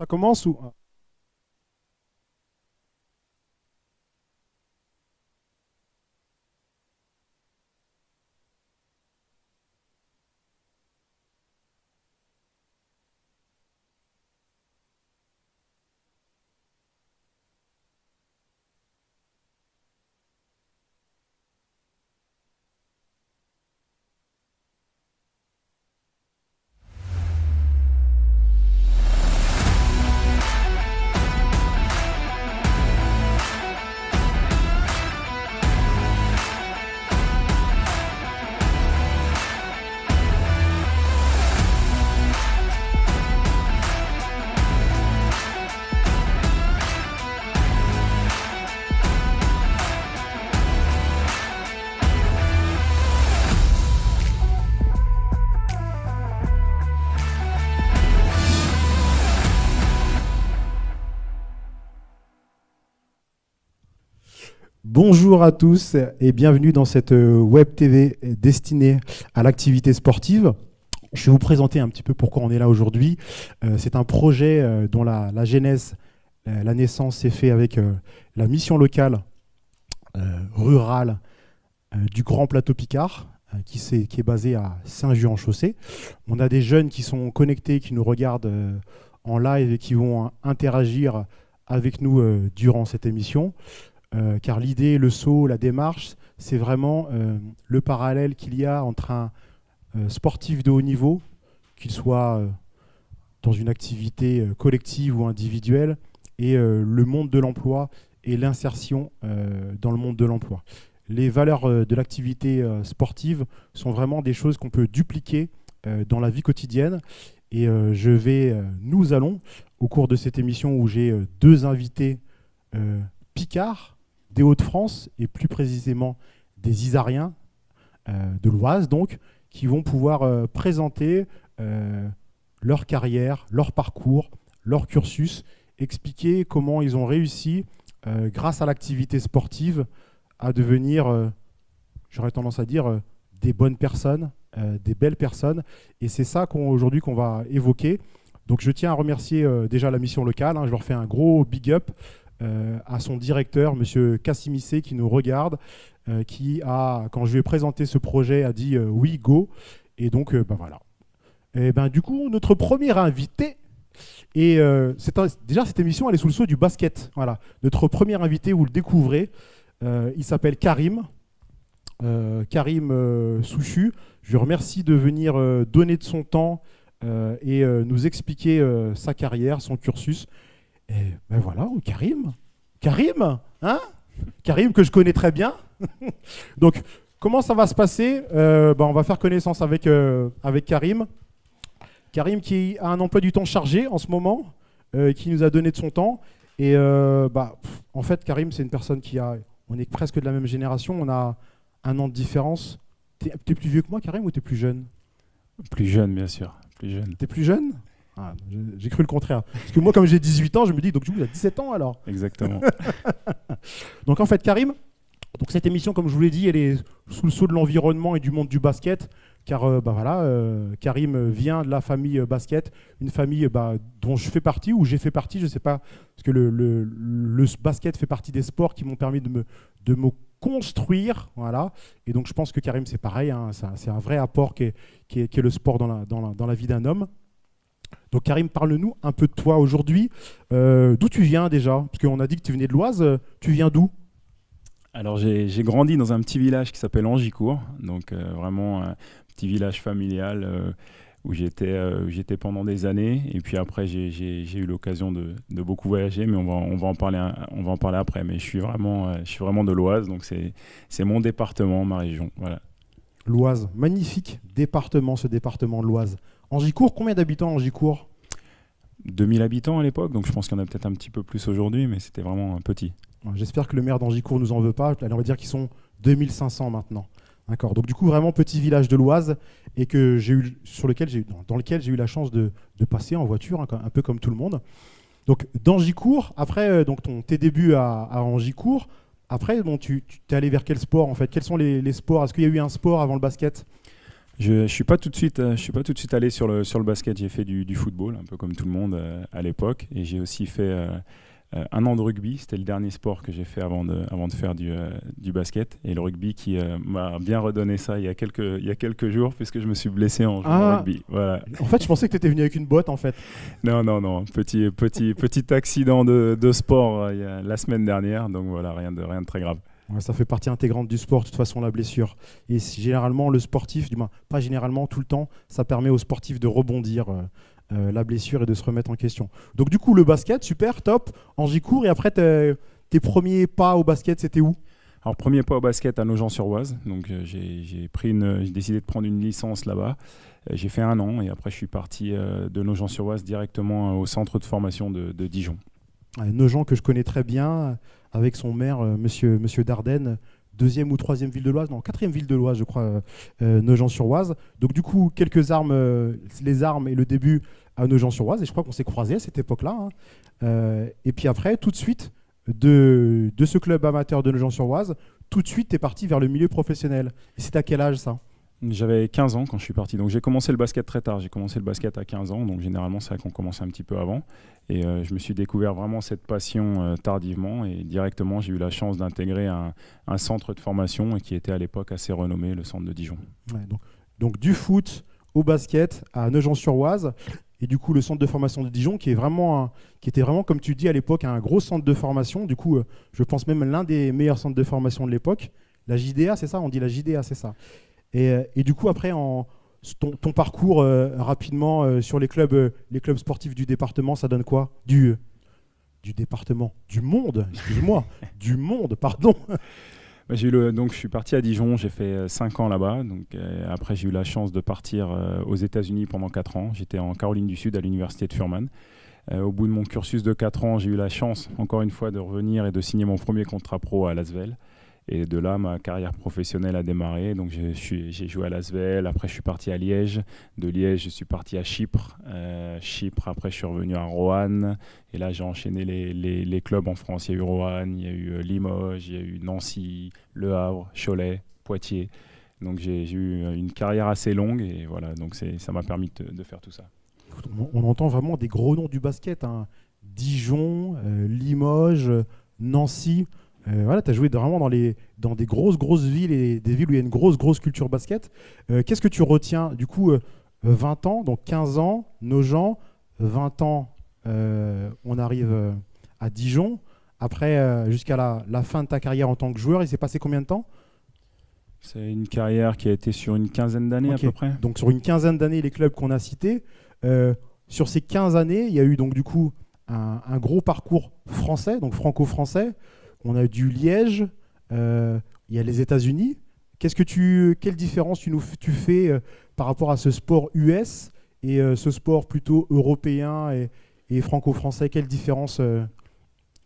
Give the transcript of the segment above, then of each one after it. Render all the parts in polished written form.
Ça commence ou... Bonjour à tous et bienvenue dans cette web TV destinée à l'activité sportive. Je vais vous présenter un petit peu pourquoi on est là aujourd'hui. C'est un projet dont la genèse, la naissance s'est fait avec la mission locale rurale du Grand Plateau Picard, qui est basée à Saint-Just-en-Chaussée. On a des jeunes qui sont connectés, qui nous regardent en live et qui vont interagir avec nous durant cette émission. Car l'idée, le saut, la démarche, c'est vraiment le parallèle qu'il y a entre un sportif de haut niveau, qu'il soit dans une activité collective ou individuelle, et le monde de l'emploi et l'insertion dans le monde de l'emploi. Les valeurs de l'activité sportive sont vraiment des choses qu'on peut dupliquer dans la vie quotidienne. Et nous allons, au cours de cette émission où j'ai deux invités picards, des Hauts-de-France et plus précisément des Isariens, de l'Oise donc, qui vont pouvoir présenter leur carrière, leur parcours, leur cursus, expliquer comment ils ont réussi, grâce à l'activité sportive, à devenir, j'aurais tendance à dire, des bonnes personnes, des belles personnes. Et c'est ça aujourd'hui qu'on va évoquer. Donc je tiens à remercier déjà la mission locale, je leur fais un gros big up. À son directeur, M. Kassimissé, qui nous regarde, qui a, quand je lui ai présenté ce projet, a dit oui, go. Et donc, voilà. Et du coup, notre premier invité, et déjà cette émission, elle est sous le sceau du basket. Voilà. Notre premier invité, vous le découvrez, il s'appelle Karim. Karim Souchu. Je lui remercie de venir donner de son temps et nous expliquer sa carrière, son cursus. Et voilà, Karim, hein, Karim que je connais très bien. Donc, comment ça va se passer? On va faire connaissance avec Karim. Karim qui a un emploi du temps chargé en ce moment, qui nous a donné de son temps. Et en fait, Karim, c'est une personne on est presque de la même génération, on a un an de différence. T'es plus vieux que moi, Karim, ou t'es plus jeune? Plus jeune, bien sûr, plus jeune. T'es plus jeune? Ah, j'ai cru le contraire. Parce que moi, comme j'ai 18 ans, je me dis, donc du coup, il a 17 ans alors. Exactement. Donc en fait, Karim, donc cette émission, comme je vous l'ai dit, elle est sous le sceau de l'environnement et du monde du basket. Car Karim vient de la famille basket, une famille dont je fais partie, ou j'ai fait partie, je ne sais pas, parce que le basket fait partie des sports qui m'ont permis de me construire. Voilà. Et donc je pense que Karim, c'est pareil, c'est un vrai apport qui est le sport dans la vie d'un homme. Donc Karim, parle-nous un peu de toi aujourd'hui. D'où tu viens déjà? Parce qu'on a dit que tu venais de l'Oise. Tu viens d'où? Alors j'ai grandi dans un petit village qui s'appelle Angicourt, donc vraiment un petit village familial où j'étais pendant des années. Et puis après j'ai eu l'occasion de beaucoup voyager, mais on va en parler après. Mais je suis vraiment de l'Oise, donc c'est mon département, ma région. Voilà. L'Oise, magnifique département, ce département de l'Oise. Angicourt, combien d'habitants Angicourt? 2000 habitants à l'époque, donc je pense qu'il y en a peut-être un petit peu plus aujourd'hui, mais c'était vraiment petit. J'espère que le maire d'Angicourt ne nous en veut pas. On va dire qu'ils sont 2500 maintenant. D'accord. Donc du coup, vraiment petit village de l'Oise et dans lequel j'ai eu la chance de passer en voiture, un peu comme tout le monde. Donc d'Angicourt, après tes débuts à Angicourt, après tu t'es allé vers quel sport en fait? Quels sont les sports? Est-ce qu'il y a eu un sport avant le basket? Je suis pas tout de suite, je suis pas tout de suite allé sur le basket. J'ai fait du football, un peu comme tout le monde à l'époque, et j'ai aussi fait 1 an de rugby. C'était le dernier sport que j'ai fait avant de faire du basket. Et le rugby qui m'a bien redonné ça il y a quelques jours, puisque je me suis blessé en jouant au rugby. Voilà. En fait, je pensais que tu étais venu avec une botte, en fait. Non. Petit accident de sport la semaine dernière. Donc voilà, rien de très grave. Ouais, ça fait partie intégrante du sport, de toute façon, la blessure. Et généralement, le sportif, du moins, pas généralement, tout le temps, ça permet aux sportifs de rebondir la blessure et de se remettre en question. Donc du coup, le basket, super, top, Angicourt. Et après, tes premiers pas au basket, c'était où? Alors, premier pas au basket à Nogent-sur-Oise. Donc, j'ai décidé de prendre une licence là-bas. J'ai fait 1 an et après, je suis parti de Nogent-sur-Oise directement au centre de formation de Dijon. Nogent que je connais très bien, avec son maire, monsieur Dardenne, 2e ou 3e ville de l'Oise, non, 4e ville de l'Oise, je crois, Nogent-sur-Oise. Donc du coup, quelques armes, les armes et le début à Nogent-sur-Oise, et je crois qu'on s'est croisés à cette époque-là. Et puis après, tout de suite, de ce club amateur de Nogent-sur-Oise, tout de suite, tu es parti vers le milieu professionnel. Et c'est à quel âge ça? J'avais 15 ans quand je suis parti. Donc j'ai commencé le basket très tard. J'ai commencé le basket à 15 ans. Donc généralement, c'est vrai qu'on commence un petit peu avant. Et je me suis découvert vraiment cette passion tardivement. Et directement, j'ai eu la chance d'intégrer un centre de formation qui était à l'époque assez renommé, le centre de Dijon. Ouais, donc du foot au basket à Nogent-sur-Oise. Et du coup, le centre de formation de Dijon, qui était vraiment, comme tu dis à l'époque, un gros centre de formation. Du coup, je pense même l'un des meilleurs centres de formation de l'époque. La JDA, c'est ça? On dit la JDA, c'est ça. Et du coup, après, ton parcours rapidement sur les clubs sportifs du département, ça donne quoi? Du département, du monde, excuse-moi, du monde, pardon. Donc, je suis parti à Dijon, j'ai fait 5 ans là-bas. Donc, après, j'ai eu la chance de partir aux États-Unis pendant 4 ans. J'étais en Caroline du Sud à l'université de Furman. Au bout de mon cursus de 4 ans, j'ai eu la chance, encore une fois, de revenir et de signer mon premier contrat pro à Lasvel. Et de là, ma carrière professionnelle a démarré. Donc, j'ai joué à Lasvel. Après, je suis parti à Liège. De Liège, je suis parti à Chypre. Chypre, après, je suis revenu à Roanne. Et là, j'ai enchaîné les clubs en France. Il y a eu Roanne, il y a eu Limoges, il y a eu Nancy, Le Havre, Cholet, Poitiers. Donc, j'ai eu une carrière assez longue. Et voilà, donc ça m'a permis de faire tout ça. On entend vraiment des gros noms du basket. Dijon, Limoges, Nancy. Voilà, tu as joué vraiment dans des grosses villes et des villes où il y a une grosse culture basket. Qu'est-ce que tu retiens du coup 20 ans, donc 15 ans, Nogent, 20 ans, on arrive à Dijon. Après, jusqu'à la fin de ta carrière en tant que joueur, il s'est passé combien de temps? C'est une carrière qui a été sur une quinzaine d'années à peu près. Donc sur une quinzaine d'années, les clubs qu'on a cités. Sur ces 15 années, il y a eu donc du coup un gros parcours français, donc franco-français. On a du Liège, il y a les États-Unis. Quelle différence tu fais par rapport à ce sport US et ce sport plutôt européen et franco-français? Quelle différence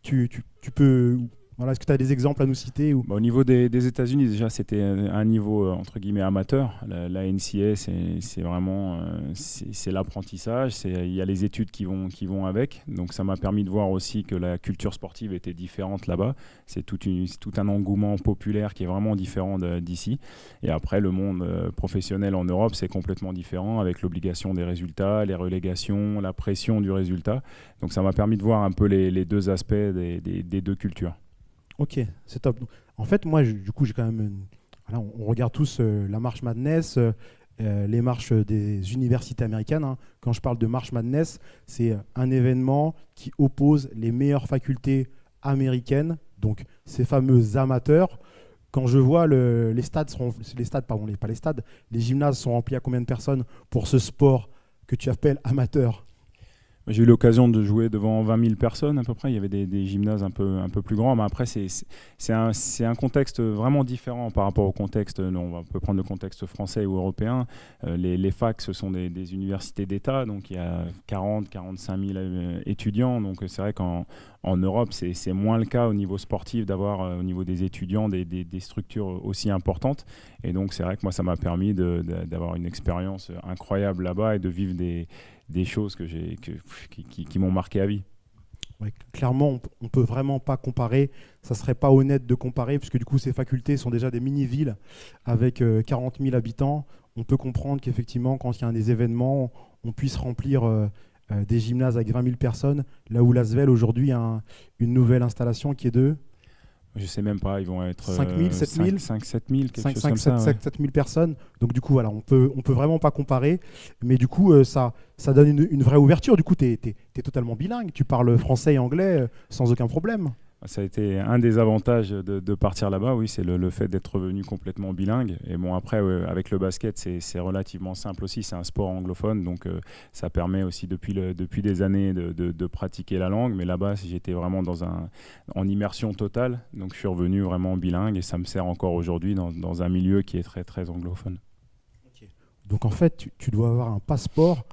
tu peux... Voilà, est-ce que tu as des exemples à nous citer ou... Au niveau des États-Unis, déjà, c'était un niveau entre guillemets amateur. La NCA, c'est vraiment c'est l'apprentissage. Il y a les études qui vont avec. Donc, ça m'a permis de voir aussi que la culture sportive était différente là-bas. C'est tout un engouement populaire qui est vraiment différent d'ici. Et après, le monde professionnel en Europe, c'est complètement différent avec l'obligation des résultats, les relégations, la pression du résultat. Donc, ça m'a permis de voir un peu les deux aspects des deux cultures. Ok, c'est top. En fait, moi, du coup, j'ai quand même... Voilà, on regarde tous la March Madness, les marches des universités américaines. Quand je parle de March Madness, c'est un événement qui oppose les meilleures facultés américaines, donc ces fameux amateurs. Quand je vois les gymnases sont remplis à combien de personnes pour ce sport que tu appelles amateur? J'ai eu l'occasion de jouer devant 20 000 personnes à peu près. Il y avait des gymnases un peu plus grands. Mais après, c'est un contexte vraiment différent par rapport au contexte. On peut prendre le contexte français ou européen. Les facs, ce sont des universités d'État. Donc, il y a 40-45 000 étudiants. Donc, c'est vrai qu'en Europe, c'est moins le cas au niveau sportif d'avoir au niveau des étudiants des structures aussi importantes. Et donc, c'est vrai que moi, ça m'a permis d'avoir une expérience incroyable là-bas et de vivre des choses qui m'ont marqué à vie. Ouais, clairement, on ne peut vraiment pas comparer. Ça ne serait pas honnête de comparer, puisque du coup, ces facultés sont déjà des mini-villes avec 40 000 habitants. On peut comprendre qu'effectivement, quand il y a des événements, on puisse remplir des gymnases avec 20 000 personnes, là où l'Asvel, aujourd'hui, a une nouvelle installation qui est de Je sais même pas, ils vont être 5 000, 7 000 5 7 000, quelque 5, chose 5, comme 7, ça. Ouais. 7 000 personnes. Donc du coup, voilà, on peut vraiment pas comparer. Mais du coup, ça donne une vraie ouverture. Du coup, tu es totalement bilingue. Tu parles français et anglais sans aucun problème. Ça a été un des avantages de partir là-bas, oui, c'est le fait d'être revenu complètement bilingue. Et bon, après, avec le basket, c'est relativement simple aussi. C'est un sport anglophone, donc ça permet aussi depuis des années de pratiquer la langue. Mais là-bas, j'étais vraiment en immersion totale. Donc je suis revenu vraiment bilingue et ça me sert encore aujourd'hui dans un milieu qui est très, très anglophone. Okay. Donc en fait, tu dois avoir un passeport.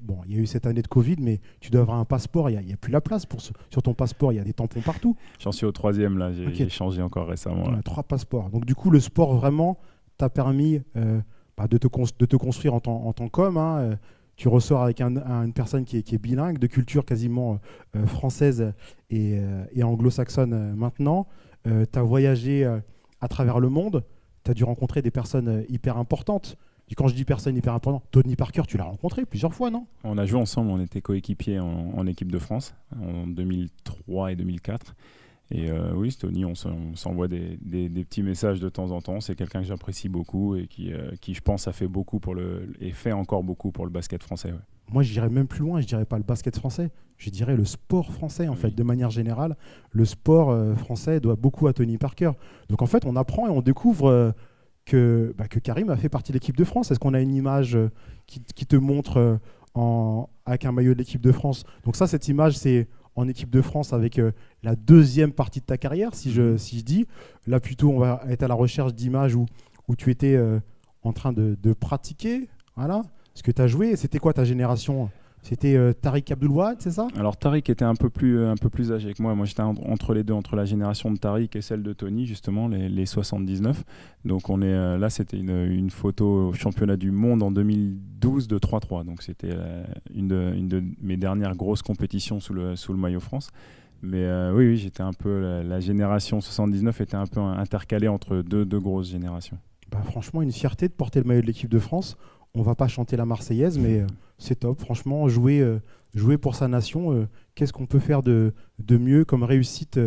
Bon, il y a eu cette année de Covid, mais tu dois avoir un passeport, il n'y a plus la place sur ton passeport, il y a des tampons partout. J'en suis au 3e, là, j'ai changé encore récemment. On a 3 passeports. Donc du coup, le sport vraiment t'a permis de te construire en tant qu'homme. Hein. Tu ressors avec une personne qui est bilingue, de culture quasiment française et anglo-saxonne maintenant. Tu as voyagé à travers le monde, tu as dû rencontrer des personnes hyper importantes. Et quand je dis personne hyper importante, Tony Parker, tu l'as rencontré plusieurs fois, non? On a joué ensemble, on était coéquipiers en équipe de France en 2003 et 2004. Et oui, Tony, on s'envoie des petits messages de temps en temps. C'est quelqu'un que j'apprécie beaucoup et qui, je pense, a fait beaucoup et fait encore beaucoup pour le basket français. Ouais. Moi, je dirais même plus loin, je dirais pas le basket français, je dirais le sport français, en fait, de manière générale. Le sport français doit beaucoup à Tony Parker. Donc, en fait, on apprend et on découvre que Karim a fait partie de l'équipe de France. Est-ce qu'on a une image qui te montre avec un maillot de l'équipe de France? Donc ça, cette image, c'est en équipe de France avec la deuxième partie de ta carrière, si je dis. Là, plutôt, on va être à la recherche d'images où tu étais en train de pratiquer. Voilà. Ce que tu as joué, c'était quoi ta génération? C'était Tariq Abdul-Wahad, c'est ça? Alors Tariq était un peu plus âgé que moi. Moi, j'étais entre les deux, entre la génération de Tariq et celle de Tony, justement, les 79. Donc là, c'était une photo au championnat du monde en 2012 de 3-3. Donc c'était une de mes dernières grosses compétitions sous le maillot France. Mais oui, j'étais un peu la génération 79 était un peu intercalée entre deux grosses générations. Bah, franchement, une fierté de porter le maillot de l'équipe de France. On va pas chanter la Marseillaise, mais c'est top. Franchement, jouer pour sa nation, qu'est-ce qu'on peut faire de mieux comme réussite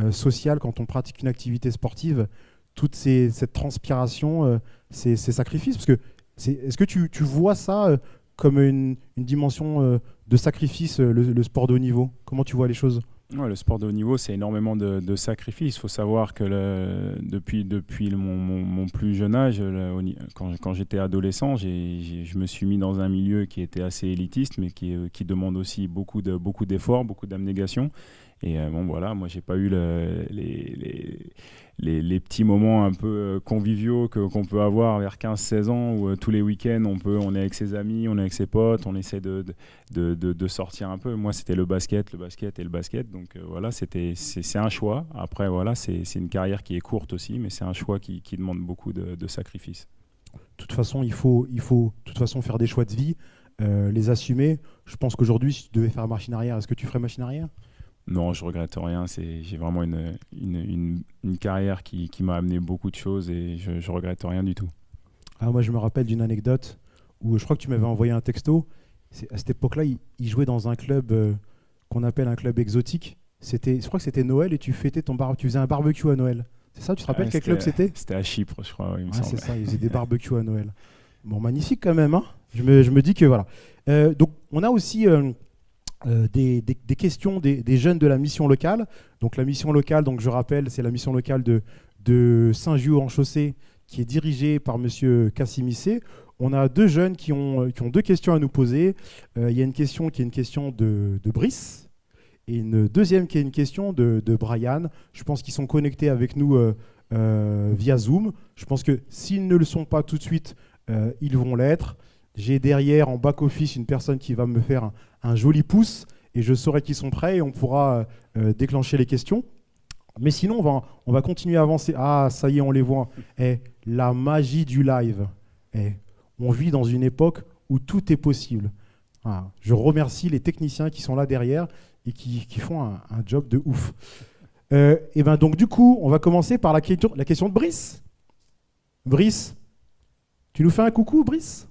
sociale quand on pratique une activité sportive? Toute cette transpiration, ces sacrifices. Parce que est-ce que tu vois ça comme une dimension de sacrifice, le sport de haut niveau? Comment tu vois les choses? Ouais, le sport de haut niveau, c'est énormément de sacrifices. Il faut savoir que depuis mon plus jeune âge, quand j'étais adolescent, je me suis mis dans un milieu qui était assez élitiste, mais qui demande aussi beaucoup d'efforts, beaucoup d'abnégation. Et bon, voilà, moi, j'ai pas eu les petits moments un peu conviviaux qu'on peut avoir vers 15-16 ans, où tous les week-ends, on est avec ses amis, on est avec ses potes, on essaie de sortir un peu. Moi, c'était le basket et le basket. Donc voilà, c'est un choix. Après, voilà, c'est une carrière qui est courte aussi, mais c'est un choix qui demande beaucoup de sacrifices. De toute façon, il faut de toute façon faire des choix de vie, les assumer. Je pense qu'aujourd'hui, si tu devais faire machine arrière, est-ce que tu ferais machine arrière? Non, je regrette rien. J'ai vraiment une carrière qui m'a amené beaucoup de choses et je regrette rien du tout. Ah, moi, je me rappelle d'une anecdote où je crois que tu m'avais envoyé un texto. À cette époque-là, il jouait dans un club qu'on appelle un club exotique. Je crois que c'était Noël et tu faisais un barbecue à Noël. C'est ça? Tu te rappelles quel club c'était? C'était à Chypre, je crois. Oui, c'est ça, ils faisaient des barbecues à Noël. Bon, magnifique quand même. Hein, je me dis que voilà. Donc, on a aussi des questions des jeunes de la mission locale. Donc la mission locale, donc je rappelle, c'est la mission locale de Saint-Just-en-Chaussée qui est dirigée par Monsieur Cassimissé. On a 2 jeunes qui ont 2 questions à nous poser. Il y a une question qui est une question de Brice et une deuxième qui est une question de Brian. Je pense qu'ils sont connectés avec nous via Zoom. Je pense que s'ils ne le sont pas tout de suite, ils vont l'être. J'ai derrière, en back-office, une personne qui va me faire un joli pouce et je saurai qu'ils sont prêts et on pourra déclencher les questions. Mais sinon, on va continuer à avancer. Ah, ça y est, on les voit. La magie du live. On vit dans une époque où tout est possible. Je remercie les techniciens qui sont là derrière. et qui font un job de ouf. Et ben donc du coup, on va commencer par la question de Brice. Brice, tu nous fais un coucou, Brice?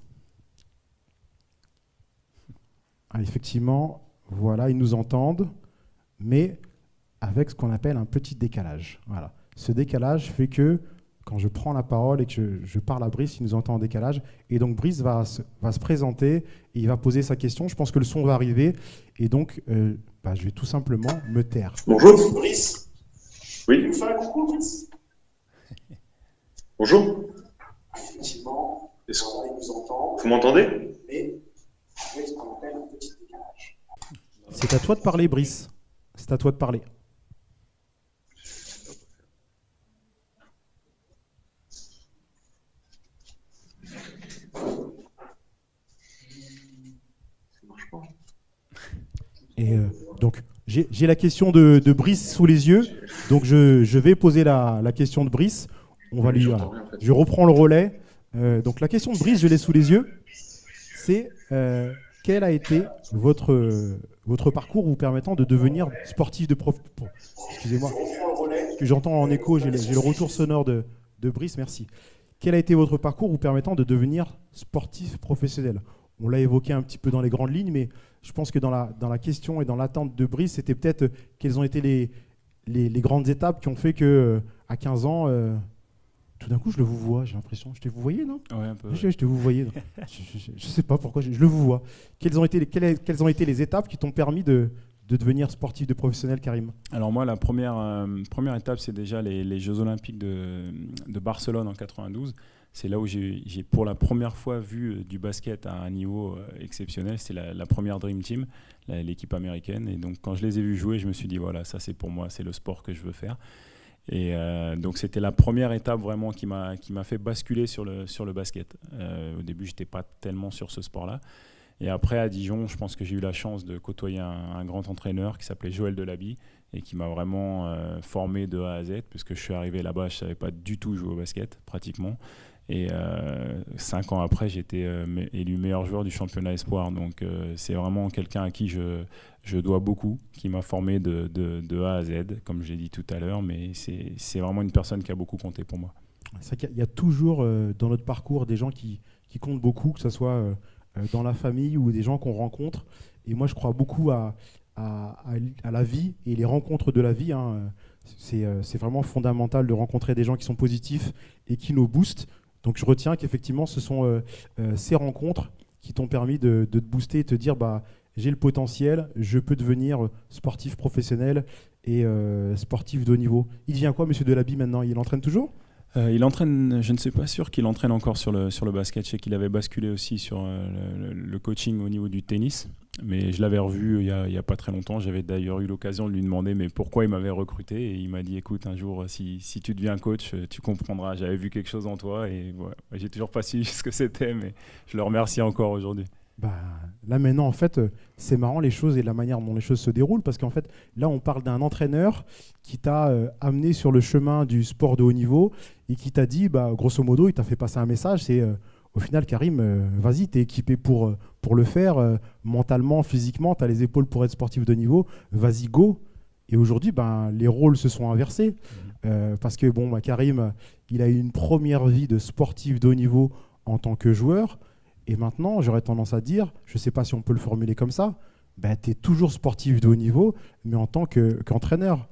Ah, effectivement, voilà, ils nous entendent, mais avec ce qu'on appelle un petit décalage. Voilà. Ce décalage fait que quand je prends la parole et que je parle à Brice, il nous entend en décalage. Et donc Brice va se présenter et il va poser sa question. Je pense que le son va arriver. Et donc, je vais tout simplement me taire. Bonjour, Brice. Oui. Tu fais un coucou, Brice. Bonjour. Effectivement, est-ce qu'on nous entend? Vous m'entendez? Mais avec ce qu'on appelle un petit décalage. C'est à toi de parler, Brice. C'est à toi de parler. Et donc, j'ai la question de Brice sous les yeux. Donc, je vais poser la question de Brice. On va lui. Je reprends le relais. Donc, la question de Brice, je l'ai sous les yeux. C'est quel a été votre parcours vous permettant de devenir sportif de prof. Excusez-moi. Parce que j'entends en écho, j'ai le retour sonore de Brice. Merci. Quel a été votre parcours vous permettant de devenir sportif professionnel? On l'a évoqué un petit peu dans les grandes lignes, mais je pense que dans la question et dans l'attente de Brice, c'était peut-être quelles ont été les grandes étapes qui ont fait qu'à 15 ans, tout d'un coup, je le vous vois, j'ai l'impression. Je t'ai vous voyé, non? Ouais, un peu. Je te vous voyais. Je ne sais pas pourquoi, je le vous vois. Quelles ont été les étapes qui t'ont permis de devenir sportif de professionnel, Karim? Alors moi, la première étape, c'est déjà les Jeux Olympiques de Barcelone en 92. C'est là où j'ai pour la première fois vu du basket à un niveau exceptionnel. C'est la première Dream Team, l'équipe américaine. Et donc quand je les ai vus jouer, je me suis dit, voilà, ça c'est pour moi, c'est le sport que je veux faire. Et donc c'était la première étape vraiment qui m'a fait basculer sur le basket. Au début, je n'étais pas tellement sur ce sport-là. Et après, à Dijon, je pense que j'ai eu la chance de côtoyer un grand entraîneur qui s'appelait Joël Delaby et qui m'a vraiment formé de A à Z, puisque je suis arrivé là-bas, je ne savais pas du tout jouer au basket, pratiquement. Et 5 ans après, j'ai été élu meilleur joueur du championnat espoir. Donc c'est vraiment quelqu'un à qui je dois beaucoup, qui m'a formé de A à Z, comme je l'ai dit tout à l'heure. Mais c'est vraiment une personne qui a beaucoup compté pour moi. Il y a toujours dans notre parcours des gens qui comptent beaucoup, que ce soit dans la famille ou des gens qu'on rencontre. Et moi, je crois beaucoup à la vie et les rencontres de la vie. Hein. C'est vraiment fondamental de rencontrer des gens qui sont positifs et qui nous boostent. Donc je retiens qu'effectivement, ce sont ces rencontres qui t'ont permis de te booster et de te dire j'ai le potentiel, je peux devenir sportif professionnel et sportif de haut niveau. Il devient quoi, monsieur Delaby, maintenant? Il entraîne toujours? Il entraîne, je ne suis pas sûr qu'il entraîne encore sur le basket. Je sais qu'il avait basculé aussi sur le coaching au niveau du tennis. Mais je l'avais revu il y a pas très longtemps. J'avais d'ailleurs eu l'occasion de lui demander mais pourquoi il m'avait recruté. Et il m'a dit, écoute, un jour, si tu deviens coach, tu comprendras. J'avais vu quelque chose en toi. Et voilà. J'ai toujours pas su ce que c'était, mais je le remercie encore aujourd'hui. Là maintenant, en fait, c'est marrant les choses et la manière dont les choses se déroulent, parce qu'en fait, là, on parle d'un entraîneur qui t'a amené sur le chemin du sport de haut niveau et qui t'a dit, grosso modo, il t'a fait passer un message, c'est au final, Karim, vas-y, t'es équipé pour le faire, mentalement, physiquement, t'as les épaules pour être sportif de haut niveau, vas-y, go. Et aujourd'hui, les rôles se sont inversés, parce que Karim, il a eu une première vie de sportif de haut niveau en tant que joueur. Et maintenant, j'aurais tendance à dire, je ne sais pas si on peut le formuler comme ça, tu es toujours sportif de haut niveau, mais en tant qu'entraîneur.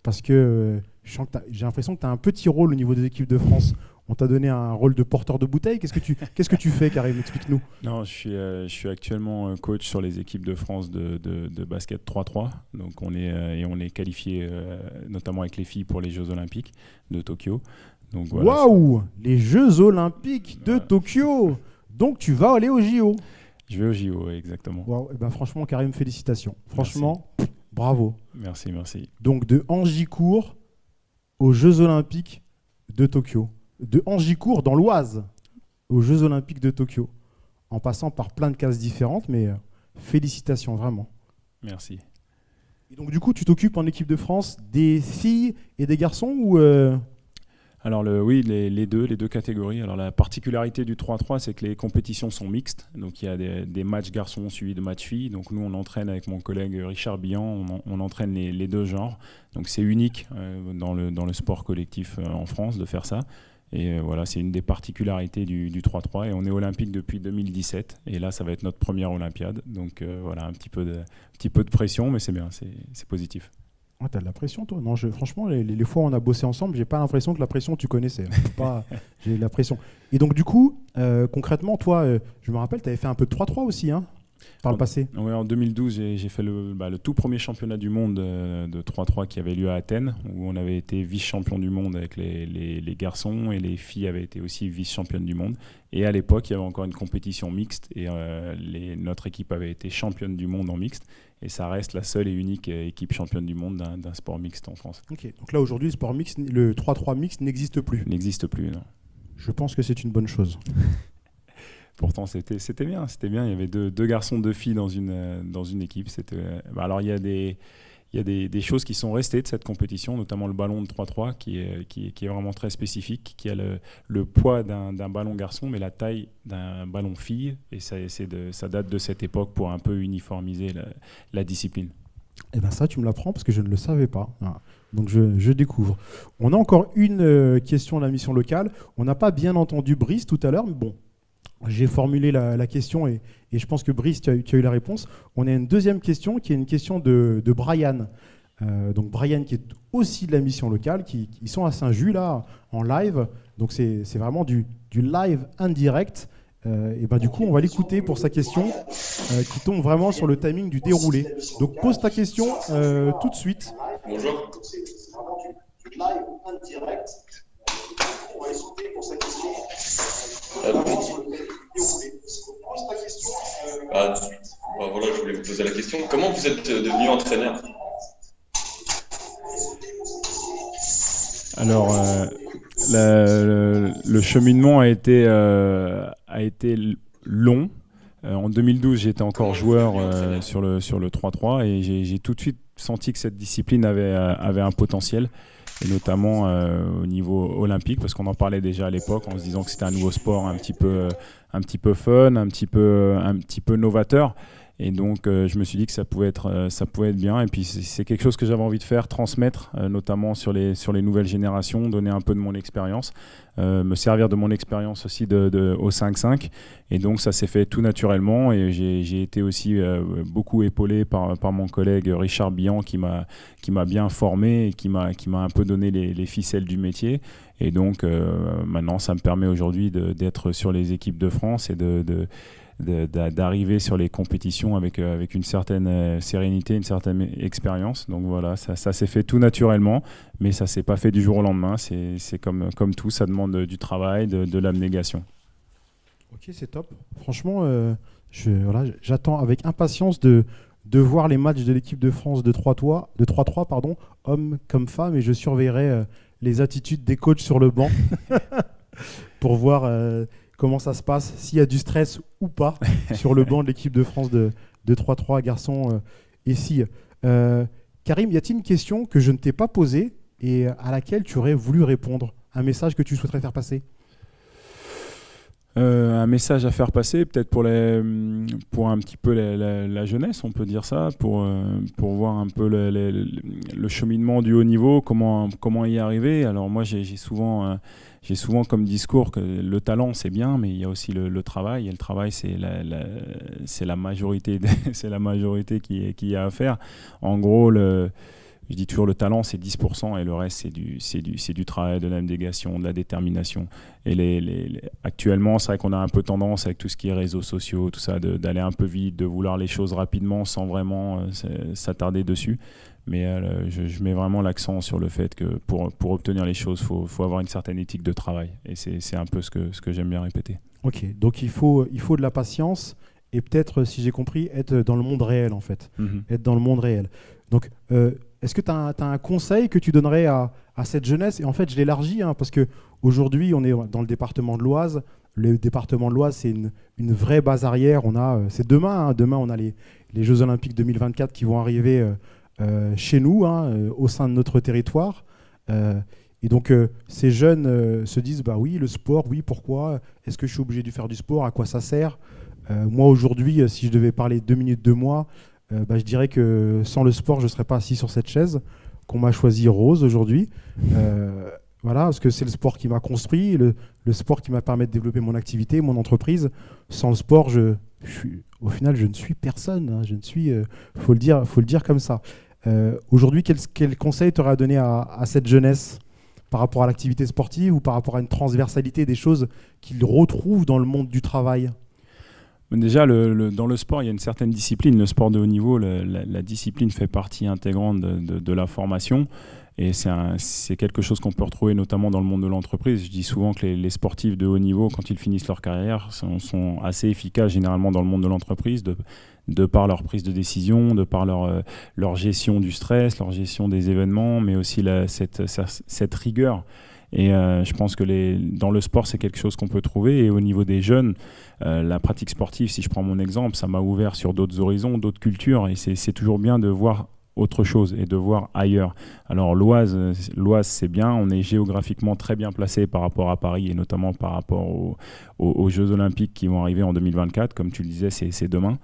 Parce que j'ai l'impression que tu as un petit rôle au niveau des équipes de France. On t'a donné un rôle de porteur de bouteille. Qu'est-ce que tu fais, Karim? Explique-nous. Non, je suis actuellement coach sur les équipes de France de basket 3-3. Donc on est qualifié notamment avec les filles pour les Jeux Olympiques de Tokyo. Waouh, les Jeux Olympiques de Tokyo. Donc tu vas aller au JO. Je vais au JO, exactement. Wow. Franchement, Karim, félicitations. Franchement, bravo. Merci. Donc de Angicourt aux Jeux Olympiques de Tokyo. De Angicourt dans l'Oise aux Jeux Olympiques de Tokyo. En passant par plein de cases différentes, mais félicitations, vraiment. Merci. Et donc du coup, tu t'occupes en équipe de France des filles et des garçons ou Alors oui, les deux catégories. Alors la particularité du 3-3, c'est que les compétitions sont mixtes. Donc il y a des matchs garçons suivis de matchs filles. Donc nous, on entraîne avec mon collègue Richard Billan, on entraîne les deux genres. Donc c'est unique dans le sport collectif en France de faire ça. Et voilà, c'est une des particularités du 3-3. Et on est olympique depuis 2017. Et là, ça va être notre première Olympiade. Donc voilà, un petit peu de pression, mais c'est bien, c'est positif. Ouais, t'as de la pression, toi? Non, franchement, les fois où on a bossé ensemble, j'ai pas l'impression que la pression, tu connaissais. J'ai de la pression. Et donc, du coup, concrètement, toi, je me rappelle, tu avais fait un peu de 3-3 aussi, hein, par le passé. Oui, en 2012, j'ai fait le tout premier championnat du monde de 3-3 qui avait lieu à Athènes, où on avait été vice-champion du monde avec les garçons, et les filles avaient été aussi vice-championnes du monde. Et à l'époque, il y avait encore une compétition mixte, et notre équipe avait été championne du monde en mixte. Et ça reste la seule et unique équipe championne du monde d'un sport mixte en France. Ok, donc là aujourd'hui, le sport mixte, le 3-3 mixte n'existe plus. N'existe plus, non. Je pense que c'est une bonne chose. Pourtant, c'était bien. Il y avait deux garçons, deux filles dans une équipe. Alors, il y a des choses qui sont restées de cette compétition, notamment le ballon de 3-3 qui est vraiment très spécifique, qui a le poids d'un ballon garçon, mais la taille d'un ballon fille. Et ça date de cette époque pour un peu uniformiser la discipline. Et bien ça, tu me l'apprends parce que je ne le savais pas. Voilà. Donc je découvre. On a encore une question à la mission locale. On n'a pas bien entendu Brice tout à l'heure, mais bon, j'ai formulé la question et je pense que Brice, tu as eu la réponse. On a une deuxième question qui est une question de Brian. Donc Brian qui est aussi de la mission locale, ils sont à Saint-Just là, en live. Donc c'est vraiment du live indirect. Et ben du coup, on va l'écouter pour sa question qui tombe vraiment sur le timing du déroulé. Donc pose ta question tout de suite. Bonjour. C'est vraiment du live indirect. On va l'écouter pour sa question. Voilà, je voulais vous poser la question. Comment vous êtes devenu entraîneur? Alors, le cheminement a été long. En 2012, j'étais encore joueur sur le 3-3 et j'ai tout de suite senti que cette discipline avait un potentiel, et notamment au niveau olympique, parce qu'on en parlait déjà à l'époque en se disant que c'était un nouveau sport un petit peu fun, un petit peu novateur. Et donc, je me suis dit que ça pouvait être bien. Et puis, c'est quelque chose que j'avais envie de faire, transmettre, notamment sur les nouvelles générations, donner un peu de mon expérience, me servir de mon expérience aussi au 5-5. Et donc, ça s'est fait tout naturellement. Et j'ai été aussi beaucoup épaulé par mon collègue Richard Billan, qui m'a bien formé et qui m'a un peu donné les ficelles du métier. Et donc, maintenant, ça me permet aujourd'hui d'être sur les équipes de France et d'arriver sur les compétitions avec une certaine sérénité, une certaine expérience. Donc voilà, ça s'est fait tout naturellement, mais ça s'est pas fait du jour au lendemain. C'est comme tout, ça demande du travail, de l'abnégation. Ok, c'est top. Franchement, j'attends avec impatience de voir les matchs de l'équipe de France de 3-3, hommes comme femmes, et je surveillerai les attitudes des coachs sur le banc pour voir comment ça se passe, s'il y a du stress ou pas sur le banc de l'équipe de France de 3-3, garçons et filles. Karim, y a-t-il une question que je ne t'ai pas posée et à laquelle tu aurais voulu répondre? Un message que tu souhaiterais faire passer? Un message à faire passer, peut-être pour un petit peu la jeunesse, on peut dire ça, pour voir un peu le cheminement du haut niveau, comment y arriver. Alors moi, j'ai souvent comme discours que le talent c'est bien, mais il y a aussi le travail, et le travail c'est la majorité c'est la majorité qui y a à faire. En gros, je dis toujours, le talent c'est 10% et le reste c'est du travail, de l'abnégation, de la détermination. Et actuellement, c'est vrai qu'on a un peu tendance avec tout ce qui est réseaux sociaux, tout ça, d'aller un peu vite, de vouloir les choses rapidement sans vraiment s'attarder dessus. Mais je mets vraiment l'accent sur le fait que pour obtenir les choses, faut avoir une certaine éthique de travail. Et c'est un peu ce que j'aime bien répéter. Ok, donc il faut de la patience et peut-être, si j'ai compris, être dans le monde réel en fait. Être dans le monde réel. Donc, est-ce que tu as un conseil que tu donnerais à cette jeunesse? Et en fait, je l'élargis parce qu'aujourd'hui, on est dans le département de l'Oise. Le département de l'Oise, c'est une vraie base arrière. C'est demain. Demain, on a les Jeux Olympiques 2024 qui vont arriver chez nous, au sein de notre territoire. Et donc, ces jeunes se disent, bah oui, le sport, oui, pourquoi? Est-ce que je suis obligé de faire du sport? À quoi ça sert? Moi, aujourd'hui, si je devais parler 2 minutes de moi, bah, je dirais que sans le sport, je ne serais pas assis sur cette chaise, qu'on m'a choisi rose aujourd'hui. Voilà, parce que c'est le sport qui m'a construit, le sport qui m'a permis de développer mon activité, mon entreprise. Sans le sport, au final, je ne suis personne. Hein. Je ne suis, faut le dire comme ça. Aujourd'hui, quel conseil tu aurais à donner à cette jeunesse par rapport à l'activité sportive ou par rapport à une transversalité des choses qu'ils retrouvent dans le monde du travail? Déjà, dans le sport, il y a une certaine discipline. Le sport de haut niveau, la discipline fait partie intégrante de la formation. Et c'est quelque chose qu'on peut retrouver notamment dans le monde de l'entreprise. Je dis souvent que les sportifs de haut niveau, quand ils finissent leur carrière, sont assez efficaces généralement dans le monde de l'entreprise, de par leur prise de décision, de par leur gestion du stress, leur gestion des événements, mais aussi cette rigueur. Et je pense que dans le sport, c'est quelque chose qu'on peut trouver. Et au niveau des jeunes, la pratique sportive, si je prends mon exemple, ça m'a ouvert sur d'autres horizons, d'autres cultures. Et c'est toujours bien de voir autre chose et de voir ailleurs. Alors l'Oise, c'est bien, on est géographiquement très bien placé par rapport à Paris et notamment par rapport aux Jeux Olympiques qui vont arriver en 2024. Comme tu le disais, c'est demain.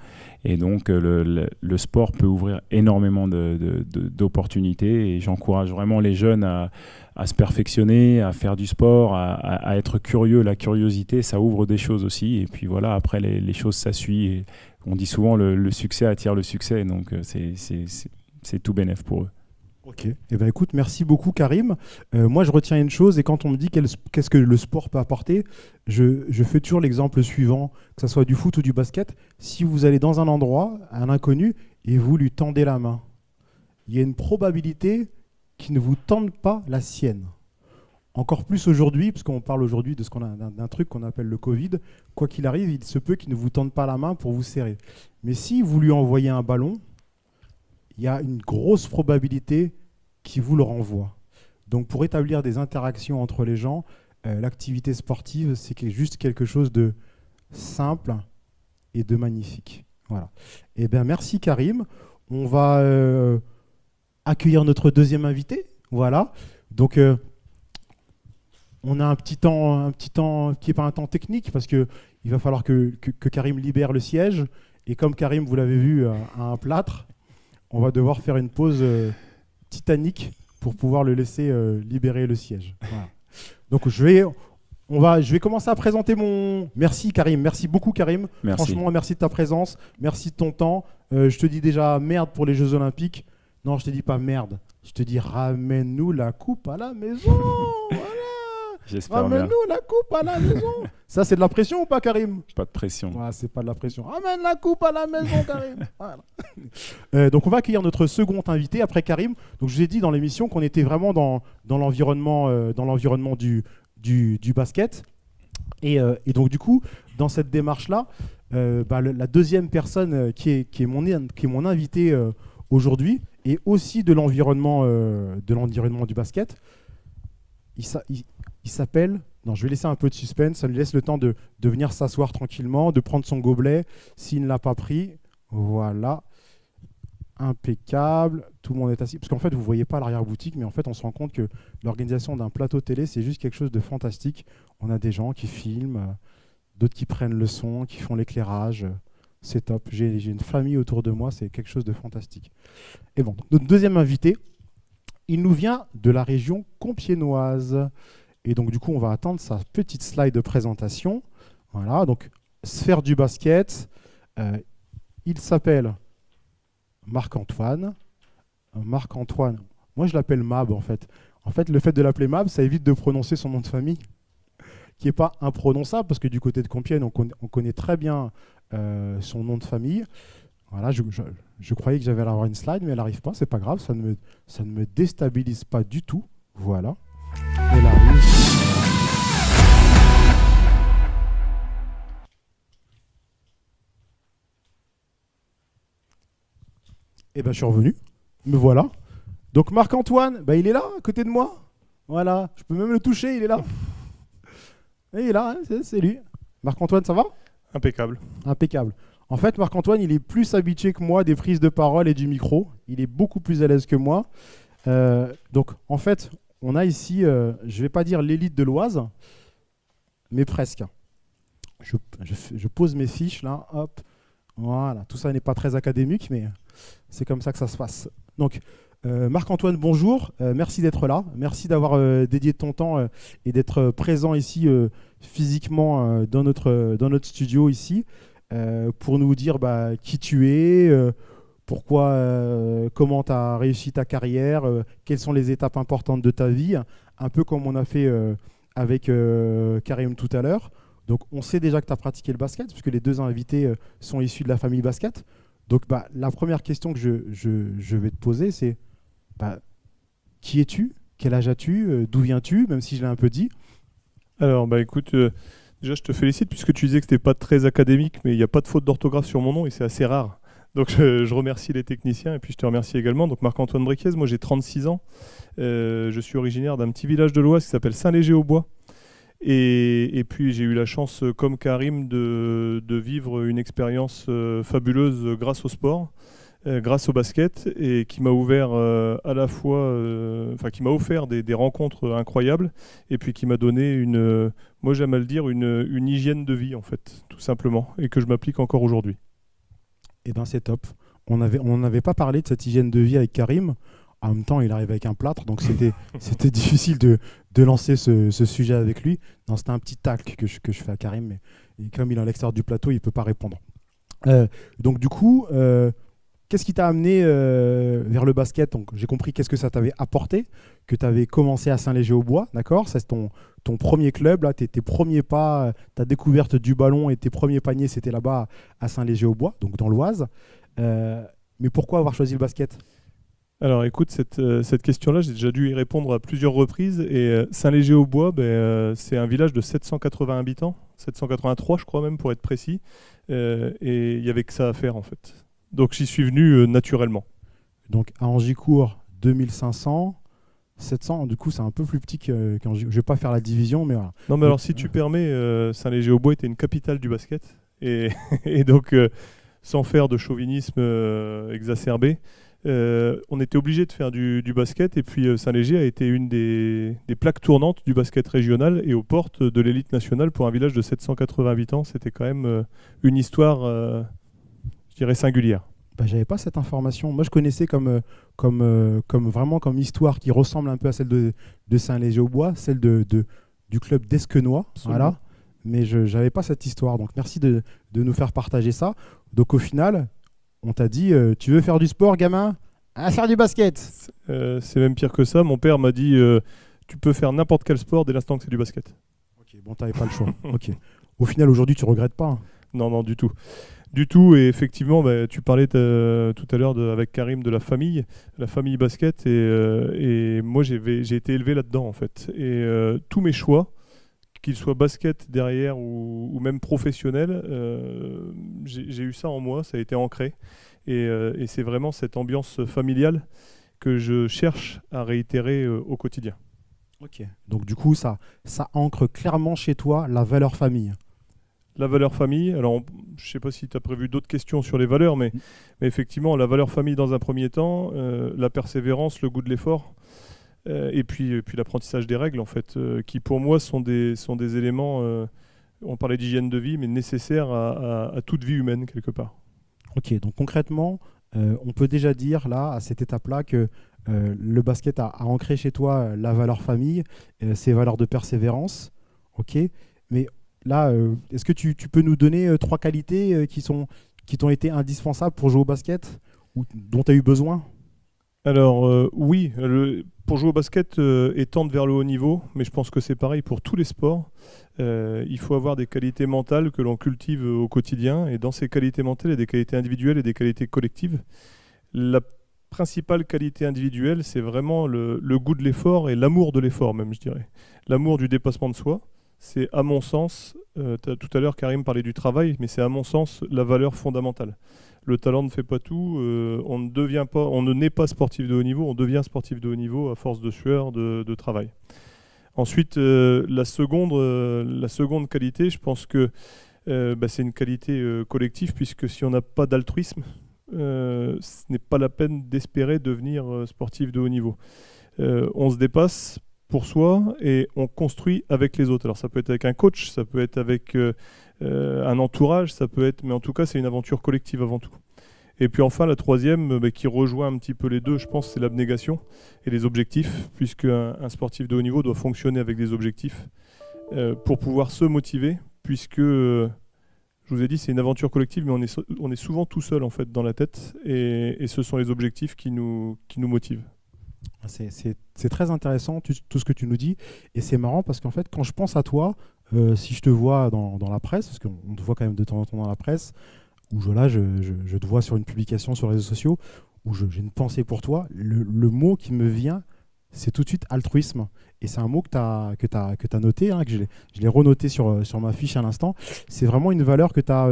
Et donc le sport peut ouvrir énormément d'opportunités et j'encourage vraiment les jeunes à se perfectionner, à faire du sport, à être curieux. La curiosité, ça ouvre des choses aussi. Et puis voilà, après les choses, ça suit. Et on dit souvent le succès attire le succès. Donc c'est tout bénef pour eux. Ok. Eh ben, écoute, merci beaucoup Karim. Moi, je retiens une chose, et quand on me dit qu'est-ce que le sport peut apporter, je fais toujours l'exemple suivant, que ce soit du foot ou du basket. Si vous allez dans un endroit, un inconnu, et vous lui tendez la main, il y a une probabilité qu'il ne vous tende pas la sienne. Encore plus aujourd'hui, parce qu'on parle aujourd'hui d'un truc qu'on appelle le Covid. Quoi qu'il arrive, il se peut qu'il ne vous tende pas la main pour vous serrer. Mais si vous lui envoyez un ballon, il y a une grosse probabilité qu'il vous le renvoie. Donc pour établir des interactions entre les gens, l'activité sportive, c'est juste quelque chose de simple et de magnifique. Voilà. Eh bien, merci Karim. On va accueillir notre deuxième invité. Voilà. Donc on a un petit temps qui n'est pas un temps technique parce qu'il va falloir que Karim libère le siège. Et comme Karim, vous l'avez vu, a un plâtre, on va devoir faire une pause titanique pour pouvoir le laisser libérer le siège. Voilà. Donc je vais commencer à présenter mon... Merci Karim, merci beaucoup Karim. Merci. Franchement, merci de ta présence, merci de ton temps. Je te dis déjà merde pour les Jeux Olympiques. Non, je te dis pas merde, je te dis ramène-nous la coupe à la maison. Voilà. J'espère bien. Ramène-nous la coupe à la maison. Ça, c'est de la pression ou pas, Karim? Pas de pression. Ouais, c'est pas de la pression. Ramène la coupe à la maison, Karim. Voilà. Donc, on va accueillir notre second invité après Karim. Donc, je vous ai dit dans l'émission qu'on était vraiment dans l'environnement du basket. Et donc, du coup, dans cette démarche-là, la deuxième personne qui est mon invité aujourd'hui est aussi de l'environnement du basket. Il s'appelle... Non, je vais laisser un peu de suspense. Ça lui laisse le temps de venir s'asseoir tranquillement, de prendre son gobelet. S'il ne l'a pas pris, voilà. Impeccable. Tout le monde est assis. Parce qu'en fait, vous ne voyez pas l'arrière-boutique, mais en fait, on se rend compte que l'organisation d'un plateau télé, c'est juste quelque chose de fantastique. On a des gens qui filment, d'autres qui prennent le son, qui font l'éclairage. C'est top. J'ai une famille autour de moi. C'est quelque chose de fantastique. Et bon, notre deuxième invité, il nous vient de la région compiègnoise. Et donc, du coup, on va attendre sa petite slide de présentation. Voilà, donc, sphère du basket. Il s'appelle Marc-Antoine. Marc-Antoine, moi, je l'appelle Mab, en fait. En fait, le fait de l'appeler Mab, ça évite de prononcer son nom de famille, qui n'est pas imprononçable, parce que du côté de Compiègne, on connaît très bien son nom de famille. Voilà, je croyais que j'avais à avoir une slide, mais elle n'arrive pas. C'est pas grave, ça ne me déstabilise pas du tout. Voilà. Elle arrive. Et ben je suis revenu. Me voilà. Donc Marc-Antoine, il est là, à côté de moi. Voilà. Je peux même le toucher, il est là. Et il est là, hein, c'est lui. Marc-Antoine, ça va? Impeccable. Impeccable. En fait, Marc-Antoine, il est plus habitué que moi des prises de parole et du micro. Il est beaucoup plus à l'aise que moi. Donc, en fait, on a ici, je ne vais pas dire l'élite de l'Oise, mais presque. Je pose mes fiches là, hop, voilà. Tout ça n'est pas très académique, mais c'est comme ça que ça se passe. Donc, Marc-Antoine, bonjour. Merci d'être là. Merci d'avoir dédié ton temps et d'être présent ici physiquement dans notre studio ici pour nous dire qui tu es, pourquoi, comment tu as réussi ta carrière, quelles sont les étapes importantes de ta vie, un peu comme on a fait avec Karim tout à l'heure. Donc, on sait déjà que tu as pratiqué le basket, puisque les deux invités sont issus de la famille basket. Donc, la première question que je vais te poser, c'est qui es-tu? Quel âge as-tu? D'où viens-tu? Même si je l'ai un peu dit. Alors, écoute, déjà, je te félicite, puisque tu disais que ce n'était pas très académique, mais il n'y a pas de faute d'orthographe sur mon nom, et c'est assez rare. Donc, je remercie les techniciens, et puis je te remercie également. Donc, Marc-Antoine Briquiez, moi, j'ai 36 ans. Je suis originaire d'un petit village de l'Oise qui s'appelle Saint-Léger-au-Bois. Et puis j'ai eu la chance, comme Karim, de vivre une expérience fabuleuse grâce au sport, grâce au basket, et qui m'a ouvert à la fois, qui m'a offert des rencontres incroyables, et puis qui m'a donné moi j'aime à le dire, une hygiène de vie en fait, tout simplement, et que je m'applique encore aujourd'hui. Eh bien c'est top. On n'avait pas parlé de cette hygiène de vie avec Karim. En même temps, il arrive avec un plâtre, donc c'était difficile de lancer ce sujet avec lui. Non, c'était un petit tacle que je fais à Karim, mais comme il est à l'extérieur du plateau, il ne peut pas répondre. Donc du coup, qu'est-ce qui t'a amené vers le basket? Donc, j'ai compris qu'est-ce que ça t'avait apporté, que tu avais commencé à Saint-Léger-au-Bois, d'accord? C'est ton premier club, là, tes premiers pas, ta découverte du ballon et tes premiers paniers, c'était là-bas à Saint-Léger-au-Bois, donc dans l'Oise. Mais pourquoi avoir choisi le basket? Alors écoute, cette question-là, j'ai déjà dû y répondre à plusieurs reprises. Et Saint-Léger-au-Bois, c'est un village de 780 habitants, 783 je crois même pour être précis. Et il n'y avait que ça à faire en fait. Donc j'y suis venu naturellement. Donc à Angicourt, 2500, 700, du coup c'est un peu plus petit qu'Angicourt. Je ne vais pas faire la division, mais voilà. Non mais alors si tu permets, Saint-Léger-au-Bois était une capitale du basket. Et donc sans faire de chauvinisme exacerbé, on était obligé de faire du basket, et puis Saint-Léger a été une des plaques tournantes du basket régional et aux portes de l'élite nationale pour un village de 780 habitants. C'était quand même une histoire, je dirais, singulière. J'avais pas cette information. Moi, je connaissais comme histoire qui ressemble un peu à celle de Saint-Léger-au-Bois, celle du club d'Esquenois. Voilà. Mais je n'avais pas cette histoire. Donc, merci de nous faire partager ça. Donc, au final, on t'a dit, tu veux faire du sport, gamin? À faire du basket. C'est même pire que ça. Mon père m'a dit, tu peux faire n'importe quel sport dès l'instant que c'est du basket. Ok, bon, tu n'avais pas le choix. Ok. Au final, aujourd'hui, tu regrettes pas, hein? Non, du tout. Du tout. Et effectivement, tu parlais tout à l'heure avec Karim de la famille basket. Et moi, j'ai été élevé là-dedans, en fait. Et tous mes choix, qu'ils soient basket derrière ou même professionnel, j'ai eu ça en moi, ça a été ancré. Et c'est vraiment cette ambiance familiale que je cherche à réitérer au quotidien. Ok. Donc du coup, ça ancre clairement chez toi la valeur famille. La valeur famille, alors je ne sais pas si tu as prévu d'autres questions sur les valeurs, mais effectivement, la valeur famille dans un premier temps, la persévérance, le goût de l'effort, et puis l'apprentissage des règles, en fait, qui pour moi sont des éléments, on parlait d'hygiène de vie, mais nécessaires à toute vie humaine, quelque part. Ok, donc concrètement, on peut déjà dire, là, à cette étape-là, que le basket a ancré chez toi la valeur famille, ces valeurs de persévérance. Ok, mais là, est-ce que tu peux nous donner 3 qualités qui t'ont été indispensables pour jouer au basket ou dont tu as eu besoin? Alors oui, pour jouer au basket et tendre vers le haut niveau, mais je pense que c'est pareil pour tous les sports. Il faut avoir des qualités mentales que l'on cultive au quotidien, et dans ces qualités mentales, il y a des qualités individuelles et des qualités collectives. La principale qualité individuelle, c'est vraiment le goût de l'effort et l'amour de l'effort même, je dirais. L'amour du dépassement de soi, c'est à mon sens, tout à l'heure Karim parlait du travail, mais c'est à mon sens la valeur fondamentale. Le talent ne fait pas tout, on ne naît pas sportif de haut niveau, on devient sportif de haut niveau à force de sueur, de travail. Ensuite, la seconde qualité, je pense que c'est une qualité collective, puisque si on n'a pas d'altruisme, ce n'est pas la peine d'espérer devenir sportif de haut niveau. On se dépasse pour soi et on construit avec les autres. Alors ça peut être avec un coach, ça peut être avec un entourage, ça peut être, mais en tout cas c'est une aventure collective avant tout. Et puis enfin la troisième qui rejoint un petit peu les deux, je pense, c'est l'abnégation et les objectifs, puisque un sportif de haut niveau doit fonctionner avec des objectifs pour pouvoir se motiver, puisque je vous ai dit c'est une aventure collective, mais on est souvent tout seul en fait dans la tête, et ce sont les objectifs qui nous motivent. C'est très intéressant tout ce que tu nous dis, et c'est marrant parce qu'en fait quand je pense à toi, si je te vois dans la presse, parce qu'on te voit quand même de temps en temps dans la presse, ou je te vois sur une publication sur les réseaux sociaux, où j'ai une pensée pour toi, le mot qui me vient, c'est tout de suite altruisme. Et c'est un mot que tu as noté, hein, que je l'ai renoté sur ma fiche à l'instant. C'est vraiment une valeur que tu as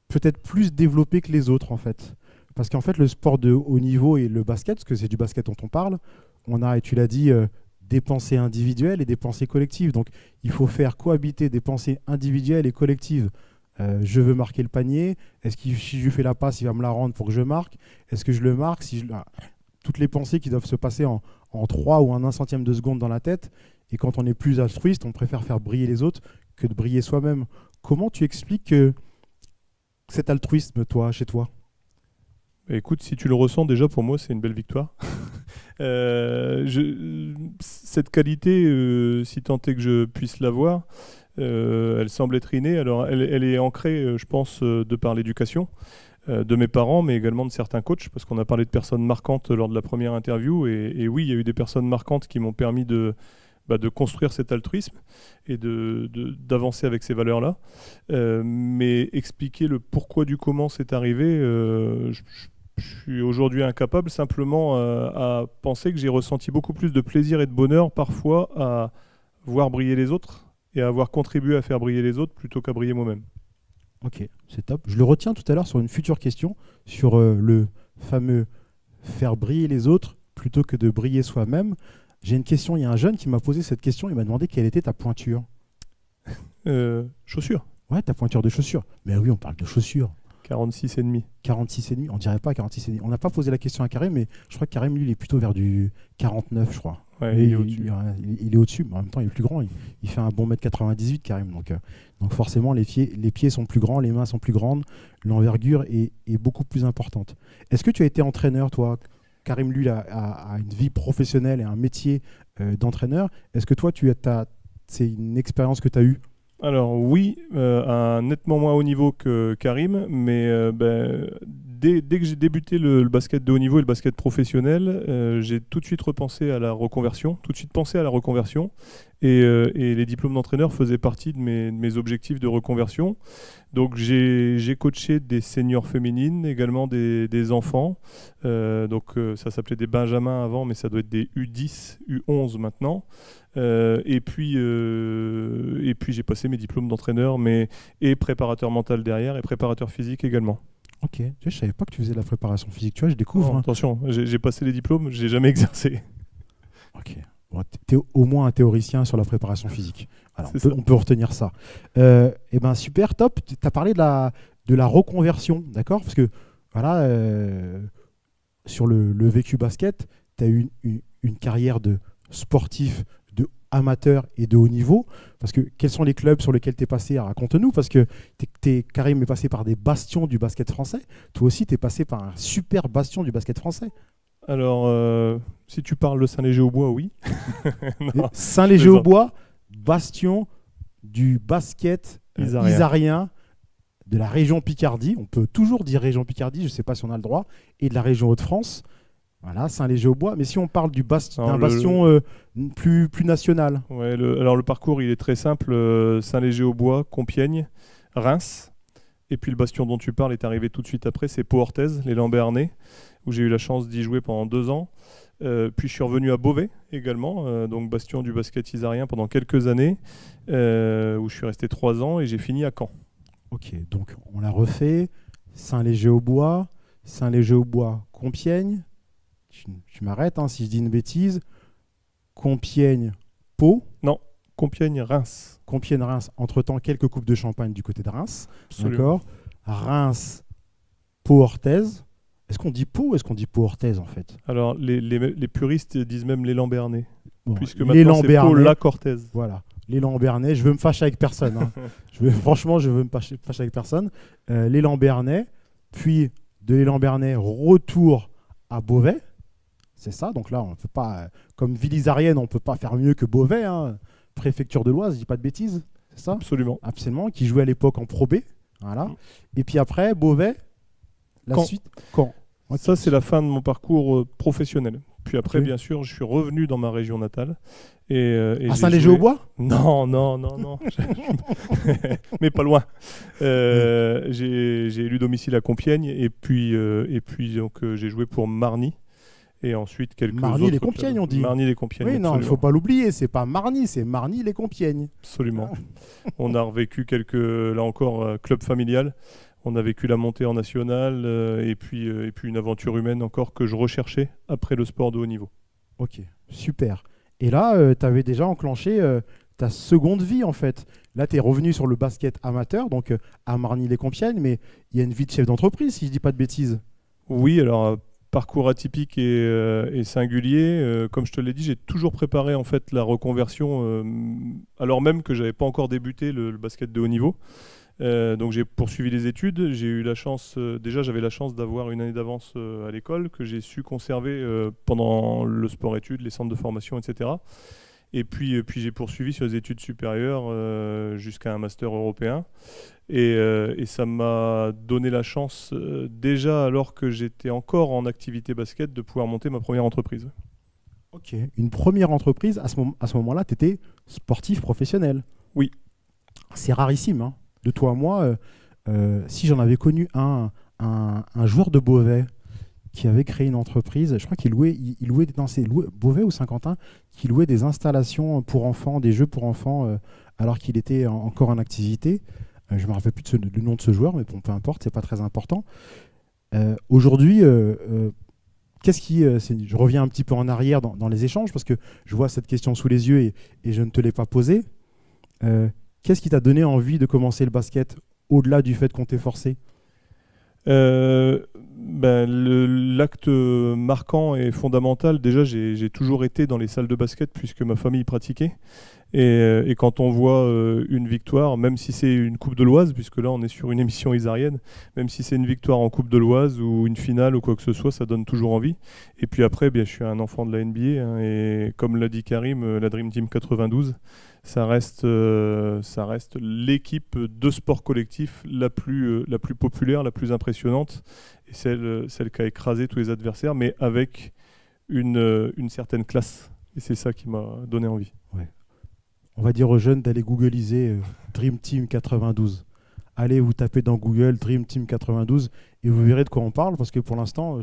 peut-être plus développée que les autres, en fait. Parce qu'en fait, le sport de haut niveau et le basket, parce que c'est du basket dont on parle, on a, et tu l'as dit, des pensées individuelles et des pensées collectives. Donc, il faut faire cohabiter des pensées individuelles et collectives. Je veux marquer le panier. Est-ce que si je lui fais la passe, il va me la rendre pour que je marque? Est-ce que je le marque toutes les pensées qui doivent se passer en 3 ou en 1 centième de seconde dans la tête. Et quand on est plus altruiste, on préfère faire briller les autres que de briller soi-même. Comment tu expliques cet altruisme, chez toi? Écoute, si tu le ressens déjà, pour moi, c'est une belle victoire. Cette qualité, si tant est que je puisse l'avoir, elle semble être innée. Alors, elle est ancrée, je pense, de par l'éducation de mes parents, mais également de certains coachs, parce qu'on a parlé de personnes marquantes lors de la première interview. Et oui, il y a eu des personnes marquantes qui m'ont permis de construire cet altruisme et d'avancer avec ces valeurs-là. Mais expliquer le pourquoi du comment c'est arrivé, je suis aujourd'hui incapable, simplement à penser que j'ai ressenti beaucoup plus de plaisir et de bonheur parfois à voir briller les autres et à avoir contribué à faire briller les autres plutôt qu'à briller moi-même. Ok, c'est top. Je le retiens tout à l'heure sur une future question, sur le fameux faire briller les autres plutôt que de briller soi-même. J'ai une question, il y a un jeune qui m'a posé cette question, il m'a demandé quelle était ta pointure. Chaussures. Ouais, ta pointure de chaussures. Mais oui, on parle de chaussures. 46,5. 46,5, on dirait pas 46,5. On n'a pas posé la question à Karim, mais je crois que Karim, lui, il est plutôt vers du 49, je crois. Ouais, il est au-dessus. Il est au-dessus, mais en même temps, il est plus grand. Il fait un bon 1m98, Karim. Donc forcément, les pieds sont plus grands, les mains sont plus grandes, l'envergure est beaucoup plus importante. Est-ce que tu as été entraîneur, toi? Karim, lui, a une vie professionnelle et un métier d'entraîneur. Est-ce que toi, c'est une expérience que tu as eue? Alors oui, à un nettement moins haut niveau que Karim, mais dès que j'ai débuté le basket de haut niveau et le basket professionnel, j'ai tout de suite pensé à la reconversion. Et les diplômes d'entraîneur faisaient partie de mes objectifs de reconversion. Donc j'ai coaché des seniors féminines, également des enfants. Ça s'appelait des benjamins avant, mais ça doit être des U10, U11 maintenant. Et puis j'ai passé mes diplômes d'entraîneur, et préparateur mental derrière, et préparateur physique également. Ok, je savais pas que tu faisais de la préparation physique. Tu vois, je découvre. Non, attention, j'ai passé les diplômes, j'ai jamais exercé. Ok. Bon, tu es au moins un théoricien sur la préparation physique. Alors, on peut retenir ça. Et ben super, top. Tu as parlé de la reconversion, d'accord? Parce que voilà, sur le vécu basket, tu as eu une carrière de sportif, de amateur et de haut niveau. Parce que quels sont les clubs sur lesquels tu es passé? Raconte-nous, parce que Karim est passé par des bastions du basket français. Toi aussi, tu es passé par un super bastion du basket français. Alors, si tu parles de Saint-Léger-aux-Bois, oui. Saint-Léger-aux-Bois, bastion du basket isarien de la région Picardie. On peut toujours dire région Picardie, je ne sais pas si on a le droit, et de la région Hauts-de-France. Voilà, Saint-Léger-aux-Bois. Mais si on parle d'un bastion plus national. Ouais, alors le parcours, il est très simple. Saint-Léger-aux-Bois, Compiègne, Reims. Et puis le bastion dont tu parles est arrivé tout de suite après, c'est Pau-Orthez, les Lambernais, où j'ai eu la chance d'y jouer pendant 2 ans. Puis je suis revenu à Beauvais également, donc bastion du basket isarien pendant quelques années, où je suis resté 3 ans, et j'ai fini à Caen. Ok, donc on l'a refait. Saint-Léger-aux-Bois, Compiègne. Tu m'arrêtes si je dis une bêtise. Compiègne, Pau. Non, Compiègne-Reims. Compiègne-Reims. Entre-temps, quelques coupes de champagne du côté de Reims. Absolument. D'accord. Reims, Pau-Orthez. Est-ce qu'on dit Pau ou est-ce qu'on dit Pau-Orthez en fait? Alors, les puristes disent même l'élan Bernay, Bon, puisque l'élan maintenant c'est Bernay, Pau-la-Corthez. voilà. L'élan Bernay, je veux me fâcher avec personne. Hein. Franchement, je veux me fâcher avec personne. L'élan Bernay, puis de l'élan Bernay, retour à Beauvais. C'est ça, donc là, on ne peut pas, comme Villisarienne, on ne peut pas faire mieux que Beauvais, hein. Préfecture de l'Oise, je dis pas de bêtises, c'est ça? Absolument. Absolument, qui jouait à l'époque en Pro B. Voilà. Et puis après, Beauvais, la Caen. suite, Caen. Ok. Ça, c'est la fin de mon parcours professionnel. Puis après, Ok. bien sûr, je suis revenu dans ma région natale. Et À j'ai Saint-Léger-au-Bois? Non. Mais pas loin. J'ai élu domicile à Compiègne et puis donc j'ai joué pour Marny et ensuite quelques Marny, autres les Compiègne, clubs. on dit. Marny les Compiègne. Oui, non, il ne absolument. faut pas l'oublier, c'est pas Marny, c'est Marny les Compiègnes. Absolument. On a revécu quelques, là encore, club familial. On a vécu la montée en nationale et puis une aventure humaine encore que je recherchais après le sport de haut niveau. Ok, super. Et là, tu avais déjà enclenché ta seconde vie en fait. Là, tu es revenu sur le basket amateur, donc à Marny-les-Compiègnes, mais il y a une vie de chef d'entreprise, si je dis pas de bêtises. Oui, alors parcours atypique et singulier. Comme je te l'ai dit, j'ai toujours préparé en fait la reconversion, alors même que j'avais pas encore débuté le basket de haut niveau. Donc j'ai poursuivi les études. J'ai eu la chance, déjà j'avais la chance d'avoir une année d'avance à l'école que j'ai su conserver pendant le sport-études, les centres de formation, etc. Et puis j'ai poursuivi sur les études supérieures jusqu'à un master européen. Et ça m'a donné la chance, déjà alors que j'étais encore en activité basket, de pouvoir monter ma première entreprise. Ok, une première entreprise, à ce moment-là, tu étais sportif professionnel. Oui. C'est rarissime, hein. De toi à moi, si j'en avais connu un joueur de Beauvais qui avait créé une entreprise, je crois qu'il louait Beauvais ou Saint-Quentin, qui louait des installations pour enfants, des jeux pour enfants, alors qu'il était encore en activité. Je ne me rappelle plus du nom de ce joueur, mais bon, peu importe, c'est pas très important. Aujourd'hui, je reviens un petit peu en arrière dans les échanges, parce que je vois cette question sous les yeux et je ne te l'ai pas posée. Qu'est-ce qui t'a donné envie de commencer le basket, au-delà du fait qu'on t'ait forcé? L'acte marquant et fondamental, déjà j'ai toujours été dans les salles de basket puisque ma famille pratiquait. Et quand on voit une victoire, même si c'est une Coupe de l'Oise, puisque là on est sur une émission isarienne, même si c'est une victoire en Coupe de l'Oise ou une finale ou quoi que ce soit, ça donne toujours envie. Et puis après, je suis un enfant de la NBA, hein, et comme l'a dit Karim, la Dream Team 92, ça reste l'équipe de sport collectif la plus populaire, la plus impressionnante, et celle qui a écrasé tous les adversaires, mais avec une certaine classe. Et c'est ça qui m'a donné envie. Ouais. On va dire aux jeunes d'aller googliser Dream Team 92. Allez vous tapez dans Google Dream Team 92 et vous verrez de quoi on parle, parce que pour l'instant,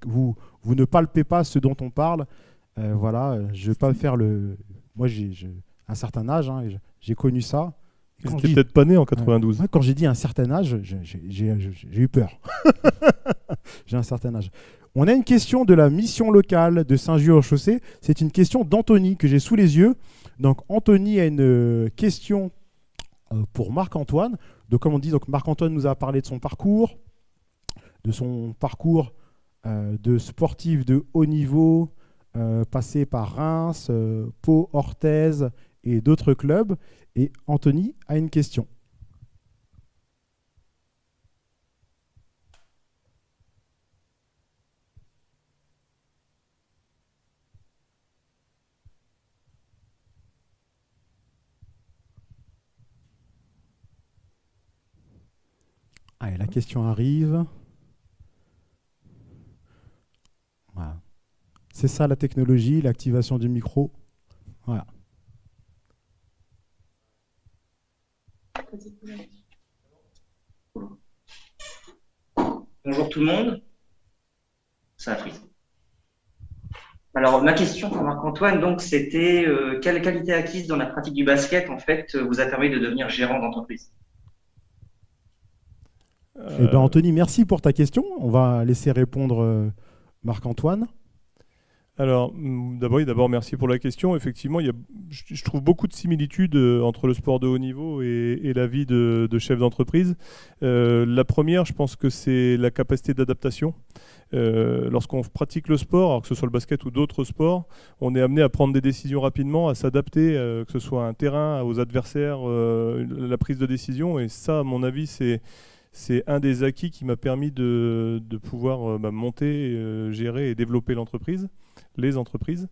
vous ne palpez pas ce dont on parle. Voilà, je ne vais pas faire le... Moi, j'ai un certain âge, hein, j'ai connu ça. Ils n'étaient peut-être pas nés en 92. Quand j'ai dit un certain âge, j'ai eu peur. J'ai un certain âge. On a une question de la mission locale de Saint-Just-aux-Chaussées. C'est une question d'Anthony que j'ai sous les yeux. Donc Anthony a une question pour Marc-Antoine. Donc comme on dit, Marc-Antoine nous a parlé de son parcours de sportif de haut niveau, passé par Reims, Pau, Orthez et d'autres clubs. Et Anthony a une question. Allez, la question arrive. Voilà. C'est ça la technologie, l'activation du micro. Voilà. Bonjour tout le monde. Ça a pris. Alors ma question pour Marc-Antoine, donc c'était quelle qualité acquise dans la pratique du basket en fait vous a permis de devenir gérant d'entreprise? Eh ben, Anthony, merci pour ta question. On va laisser répondre Marc-Antoine. Alors, d'abord, merci pour la question. Effectivement, je trouve beaucoup de similitudes entre le sport de haut niveau et la vie de chef d'entreprise. La première, je pense que c'est la capacité d'adaptation. Lorsqu'on pratique le sport, alors que ce soit le basket ou d'autres sports, on est amené à prendre des décisions rapidement, à s'adapter, que ce soit à un terrain, aux adversaires, la prise de décision. Et ça, à mon avis, c'est un des acquis qui m'a permis de pouvoir monter, gérer et développer les entreprises.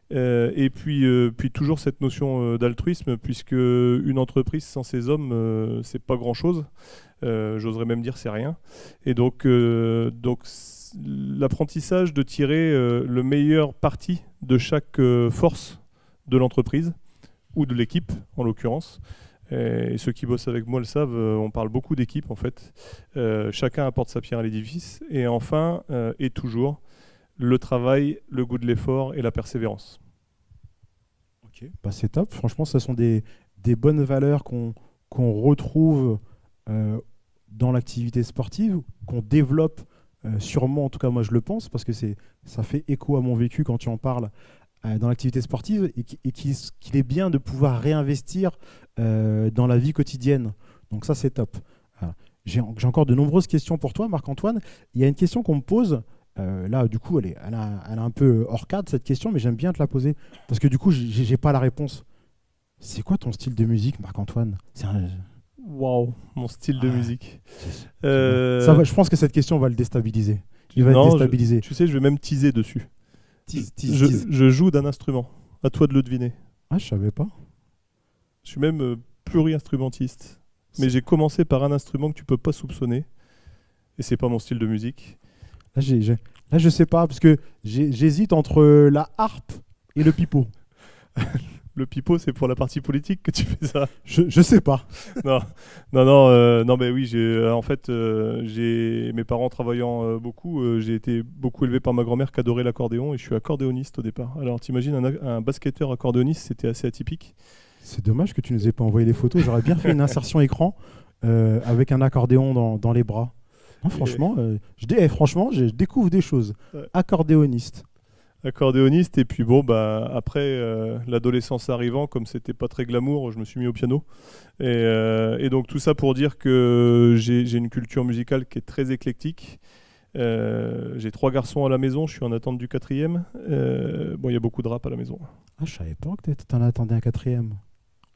Et puis toujours cette notion d'altruisme, puisque une entreprise sans ses hommes, c'est pas grand-chose. J'oserais même dire c'est rien. Et donc l'apprentissage de tirer le meilleur parti de chaque force de l'entreprise ou de l'équipe en l'occurrence. Et ceux qui bossent avec moi le savent, on parle beaucoup d'équipe en fait. Chacun apporte sa pierre à l'édifice. Et enfin, et toujours, le travail, le goût de l'effort et la persévérance. Ok, c'est top. Franchement, ce sont des bonnes valeurs qu'on retrouve dans l'activité sportive, qu'on développe sûrement, en tout cas moi je le pense, parce que ça fait écho à mon vécu quand tu en parles dans l'activité sportive, et qu'il est bien de pouvoir réinvestir dans la vie quotidienne. Donc ça, c'est top. Voilà. J'ai encore de nombreuses questions pour toi, Marc-Antoine. Il y a une question qu'on me pose. Là, du coup, elle est un peu hors cadre, cette question, mais j'aime bien te la poser. Parce que du coup, j'ai pas la réponse. C'est quoi ton style de musique, Marc-Antoine? Waouh, mon style de musique. Ça va, je pense que cette question va le déstabiliser. Il va le déstabiliser. Tu sais, je vais même teaser dessus. Tease. Je joue d'un instrument. À toi de le deviner. Ah, je savais pas. Je suis même pluri-instrumentiste. Mais j'ai commencé par un instrument que tu peux pas soupçonner. Et c'est pas mon style de musique. Là, je sais pas, parce que j'hésite entre la harpe et le pipeau. Le pipeau, c'est pour la partie politique que tu fais ça? Je sais pas. Non, mais oui, en fait, mes parents travaillant beaucoup, j'ai été beaucoup élevé par ma grand-mère qui adorait l'accordéon, et je suis accordéoniste au départ. Alors, t'imagines, un basketteur accordéoniste, c'était assez atypique. C'est dommage que tu nous aies pas envoyé les photos. J'aurais bien fait une insertion écran avec un accordéon dans les bras. Non, franchement, je découvre des choses. Ouais. Accordéoniste, et puis après l'adolescence arrivant, comme c'était pas très glamour, je me suis mis au piano, et donc tout ça pour dire que j'ai une culture musicale qui est très éclectique. J'ai 3 garçons à la maison, je suis en attente du 4e. Il y a beaucoup de rap à la maison. Ah, je savais pas que t'en attendais un 4e.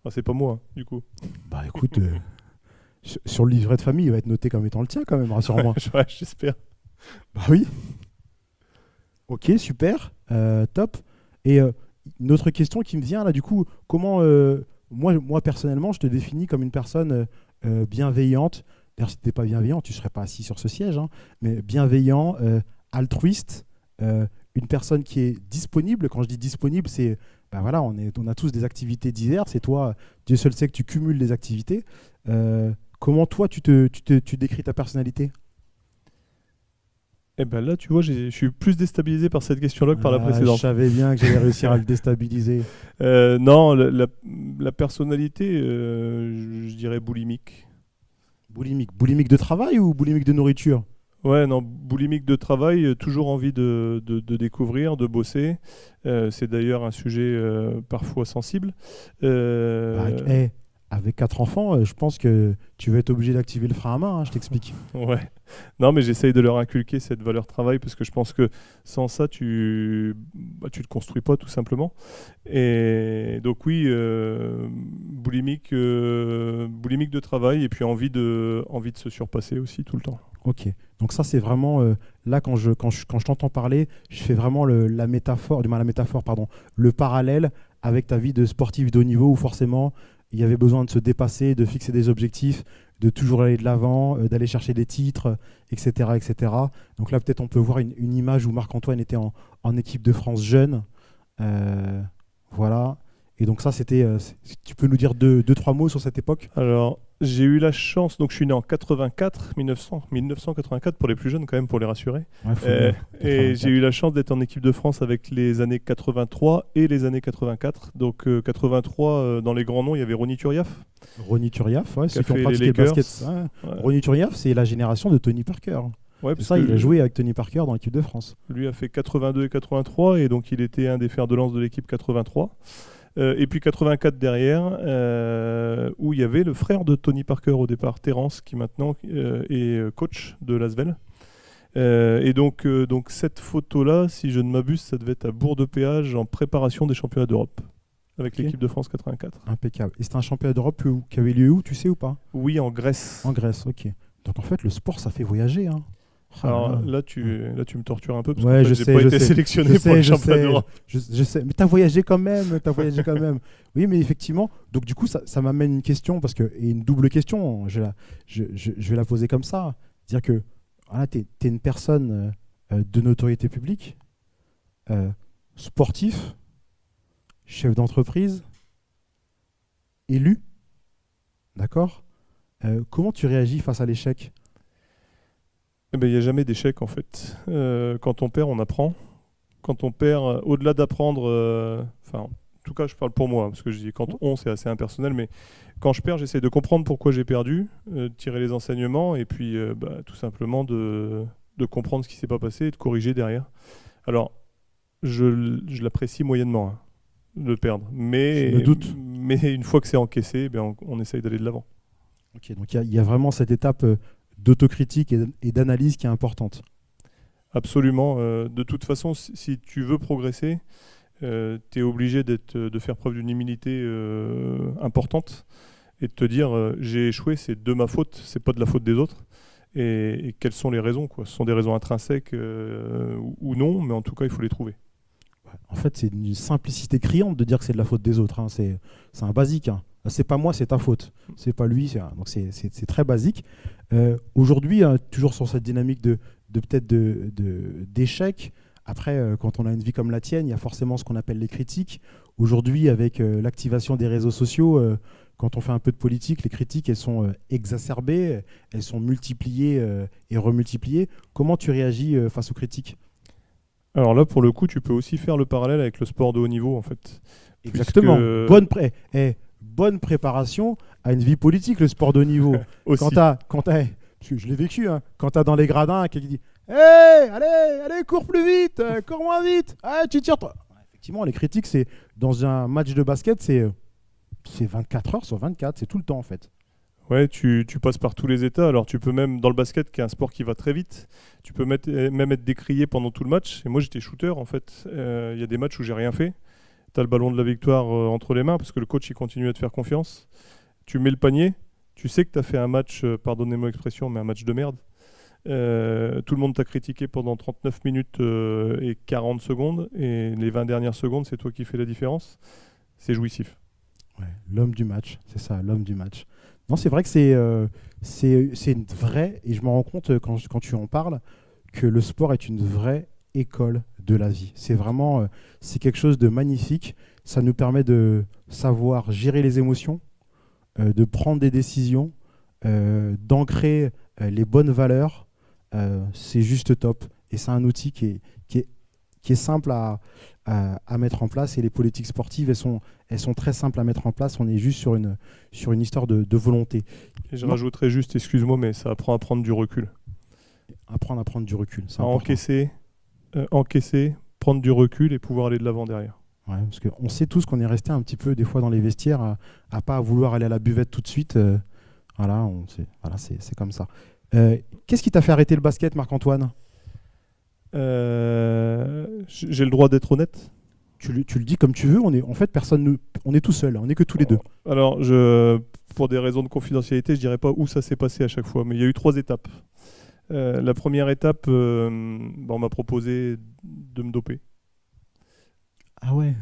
Ah, c'est pas moi, du coup. Bah écoute, sur le livret de famille, il va être noté comme étant le tien quand même, rassure-moi. Ouais, j'espère. Bah oui. Ok, super, top. Et une autre question qui me vient là, du coup, comment moi personnellement, je te définis comme une personne bienveillante. D'ailleurs, si tu n'étais pas bienveillant, tu ne serais pas assis sur ce siège, hein, mais bienveillant, altruiste, une personne qui est disponible. Quand je dis disponible, c'est voilà, on a tous des activités diverses, et toi, Dieu seul sait que tu cumules les activités. Comment toi, tu décris ta personnalité? Eh ben là, tu vois, je suis plus déstabilisé par cette question-là que par la précédente. Je savais bien que j'allais réussir à le déstabiliser. Non, la personnalité, je dirais boulimique. Boulimique de travail ou boulimique de nourriture? Ouais, non, boulimique de travail, toujours envie de découvrir, de bosser. C'est d'ailleurs un sujet parfois sensible. Avec 4 enfants, je pense que tu vas être obligé d'activer le frein à main, hein, je t'explique. Ouais. Non, mais j'essaye de leur inculquer cette valeur travail, parce que je pense que sans ça, tu te construis pas, tout simplement. Et donc oui, boulimique de travail, et puis envie de se surpasser aussi tout le temps. Ok, donc ça c'est vraiment, là quand je t'entends parler, je fais vraiment le parallèle avec ta vie de sportif de haut niveau, où forcément il y avait besoin de se dépasser, de fixer des objectifs, de toujours aller de l'avant, d'aller chercher des titres, etc., etc. Donc là, peut-être on peut voir une image où Marc-Antoine était en équipe de France jeune. Voilà. Et donc ça, c'était... tu peux nous dire deux, trois mots sur cette époque? Alors, j'ai eu la chance... Donc, je suis né en 1984 pour les plus jeunes, quand même, pour les rassurer. Ouais, et j'ai eu la chance d'être en équipe de France avec les années 83 et les années 84. Donc, 83, dans les grands noms, il y avait Ronny Turiaf. Ronny Turiaf, ouais, ceux qui ont pratiqué le basket. Ouais. Ronny Turiaf, c'est la génération de Tony Parker. Ouais, C'est parce ça, que il a joué avec Tony Parker dans l'équipe de France. lui a fait 82 et 83 et donc il était un des fers de lance de l'équipe 83. Et puis 84 derrière, où il y avait le frère de Tony Parker au départ, Terence, qui maintenant est coach de l'Asvel. Et donc cette photo-là, si je ne m'abuse, ça devait être à Bourg-de-Péage en préparation des championnats d'Europe avec Ok. l'équipe de France 84. Impeccable. Et c'était un championnat d'Europe qui avait lieu où, tu sais ou pas? Oui, en Grèce. En Grèce, ok. Donc en fait, le sport, ça fait voyager. Hein. Ah Alors là là. là, tu me tortures un peu parce Ouais, que je j'ai sais, pas je été sais. sélectionné Je pour le sais, je championnat sais. d'Europe. Je sais, mais t'as voyagé quand même, Oui, mais effectivement, donc du coup, ça m'amène une question, et une double question, je vais la poser comme ça. C'est-à-dire que voilà, t'es une personne de notoriété publique, sportif, chef d'entreprise, élu, d'accord? Comment tu réagis face à l'échec? Eh ben, il n'y a jamais d'échec en fait. Quand on perd, on apprend. Quand on perd, au-delà d'apprendre, en tout cas je parle pour moi, parce que je dis quand on, c'est assez impersonnel, mais quand je perds, j'essaie de comprendre pourquoi j'ai perdu, tirer les enseignements, et puis tout simplement de comprendre ce qui ne s'est pas passé et de corriger derrière. Alors, je l'apprécie moyennement, hein, de perdre, mais, Je me doute. mais une fois que c'est encaissé, on essaye d'aller de l'avant. Ok, donc il y a vraiment cette étape d'autocritique et d'analyse qui est importante. Absolument. De toute façon, si tu veux progresser, tu es obligé de faire preuve d'une humilité importante et de te dire j'ai échoué, c'est de ma faute, c'est pas de la faute des autres. Et quelles sont les raisons, quoi. Ce sont des raisons intrinsèques ou non, mais en tout cas, il faut les trouver. En fait, c'est une simplicité criante de dire que c'est de la faute des autres. Hein. C'est un basique. Hein. C'est pas moi, c'est ta faute. C'est pas lui. Donc c'est très basique. Aujourd'hui, hein, toujours sur cette dynamique d'échec. Après, quand on a une vie comme la tienne, il y a forcément ce qu'on appelle les critiques. Aujourd'hui, avec l'activation des réseaux sociaux, quand on fait un peu de politique, les critiques, elles sont exacerbées, elles sont multipliées et remultipliées. Comment tu réagis face aux critiques? Alors là, pour le coup, tu peux aussi faire le parallèle avec le sport de haut niveau, en fait. Exactement. Puisque- Bonne préparation à une vie politique, le sport de haut niveau. Aussi. Parce que je l'ai vécu, hein, quand tu as dans les gradins quelqu'un qui dit hey, allez, cours plus vite, cours moins vite, tu tires toi. Effectivement, les critiques, c'est dans un match de basket, c'est 24 heures sur 24, c'est tout le temps en fait. Ouais, tu passes par tous les états. Alors tu peux même, dans le basket, qui est un sport qui va très vite, tu peux même être décrié pendant tout le match. Et moi, j'étais shooter, en fait. Il y a des matchs où j'ai rien fait. Tu as le ballon de la victoire entre les mains, parce que le coach, il continue à te faire confiance. Tu mets le panier. Tu sais que tu as fait un match, pardonnez-moi l'expression, mais un match de merde. Tout le monde t'a critiqué pendant 39 minutes et 40 secondes. Et les 20 dernières secondes, c'est toi qui fais la différence. C'est jouissif. Ouais, l'homme du match, c'est ça, l'homme du match. Non, c'est vrai que c'est une vraie, et je me rends compte quand tu en parles, que le sport est une vraie école de la vie. C'est vraiment, c'est quelque chose de magnifique. Ça nous permet de savoir gérer les émotions, de prendre des décisions, d'ancrer les bonnes valeurs. C'est juste top. Et c'est un outil qui est simple à mettre en place. Et les politiques sportives, elles sont très simples à mettre en place. On est juste sur une histoire de volonté. Et je rajouterais juste, excuse-moi, mais ça apprend à prendre du recul. Apprendre à prendre du recul. C'est À important. encaisser, prendre du recul et pouvoir aller de l'avant derrière. Ouais, parce qu'on sait tous qu'on est resté un petit peu des fois dans les vestiaires à pas vouloir aller à la buvette tout de suite. Voilà, c'est comme ça. Qu'est-ce qui t'a fait arrêter le basket, Marc-Antoine? J'ai le droit d'être honnête. Tu le dis comme tu veux. En fait, on est tout seul. On n'est que tous les deux. Alors, pour des raisons de confidentialité, je dirais pas où ça s'est passé à chaque fois, mais il y a eu 3 étapes. La première étape, on m'a proposé de me doper. Ah ouais.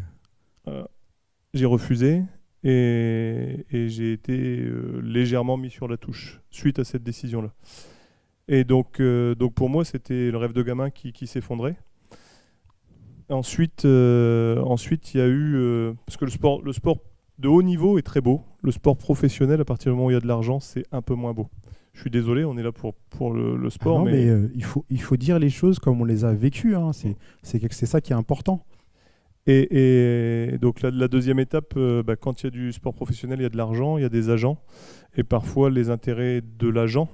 J'ai refusé et j'ai été légèrement mis sur la touche suite à cette décision-là. Et donc pour moi, c'était le rêve de gamin qui s'effondrait. Ensuite, il y a eu... parce que le sport de haut niveau est très beau. Le sport professionnel, à partir du moment où il y a de l'argent, c'est un peu moins beau. Je suis désolé, on est là pour le sport. Ah non, mais il faut dire les choses comme on les a vécues. Hein. C'est ça qui est important. Et donc la deuxième étape, quand il y a du sport professionnel, il y a de l'argent, il y a des agents. Et parfois, les intérêts de l'agent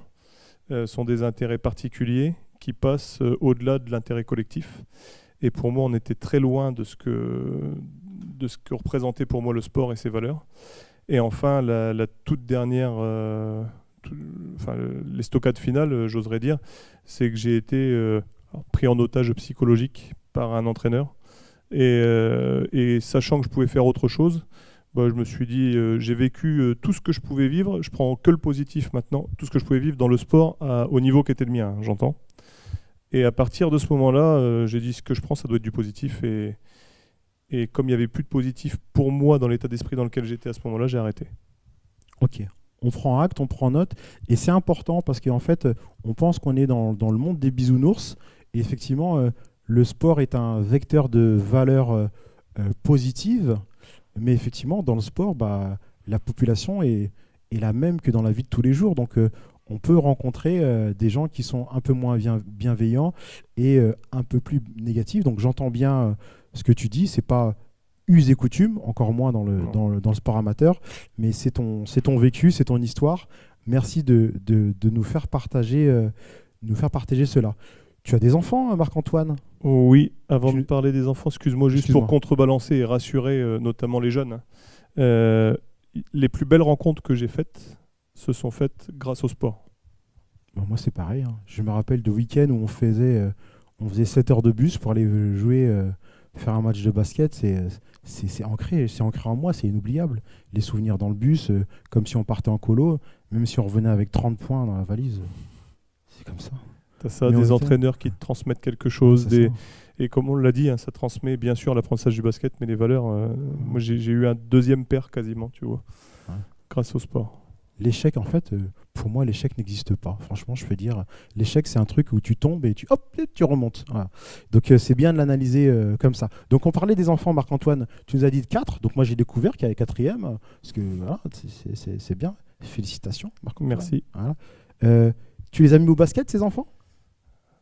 sont des intérêts particuliers qui passe au-delà de l'intérêt collectif. Et pour moi, on était très loin de ce que représentait pour moi le sport et ses valeurs. Et enfin, la toute dernière, l'estocade finale, j'oserais dire, c'est que j'ai été pris en otage psychologique par un entraîneur. Et sachant que je pouvais faire autre chose, je me suis dit, j'ai vécu tout ce que je pouvais vivre, je prends que le positif maintenant, tout ce que je pouvais vivre dans le sport au niveau qui était le mien, j'entends. Et à partir de ce moment-là, j'ai dit, ce que je prends, ça doit être du positif. Et comme il n'y avait plus de positif pour moi dans l'état d'esprit dans lequel j'étais à ce moment-là, j'ai arrêté. Ok, on prend acte, on prend note. Et c'est important parce qu'en fait, on pense qu'on est dans le monde des bisounours. Et effectivement, le sport est un vecteur de valeurs positives. Mais effectivement, dans le sport, la population est la même que dans la vie de tous les jours. Donc, on peut rencontrer des gens qui sont un peu moins bienveillants et un peu plus négatifs. Donc, j'entends bien ce que tu dis. C'est pas us et coutume, encore moins dans le sport amateur, mais c'est ton vécu, c'est ton histoire. Merci de nous faire partager cela. Tu as des enfants, Marc-Antoine ? Oui, avant de parler des enfants, excuse-moi, pour contrebalancer et rassurer notamment les jeunes. Les plus belles rencontres que j'ai faites se sont faites grâce au sport. Moi, c'est pareil. Je me rappelle de week-ends où on faisait 7 heures de bus pour aller jouer, faire un match de basket. C'est ancré en moi, c'est inoubliable. Les souvenirs dans le bus, comme si on partait en colo, même si on revenait avec 30 points dans la valise. C'est comme ça. T'as ça, des entraîneurs qui te transmettent quelque chose. Et comme on l'a dit, ça transmet bien sûr l'apprentissage du basket, mais les valeurs, moi j'ai eu un deuxième père quasiment, tu vois, grâce au sport. L'échec, en fait, pour moi, l'échec n'existe pas. Franchement, je peux dire, l'échec, c'est un truc où tu tombes et tu remontes. Voilà. Donc, c'est bien de l'analyser comme ça. Donc, on parlait des enfants, Marc-Antoine. Tu nous as dit de 4. Donc, moi, j'ai découvert qu'il y avait 4e. Parce que, voilà, c'est bien. Félicitations, Marc-Antoine. Merci. Voilà. Tu les as mis au basket, ces enfants ?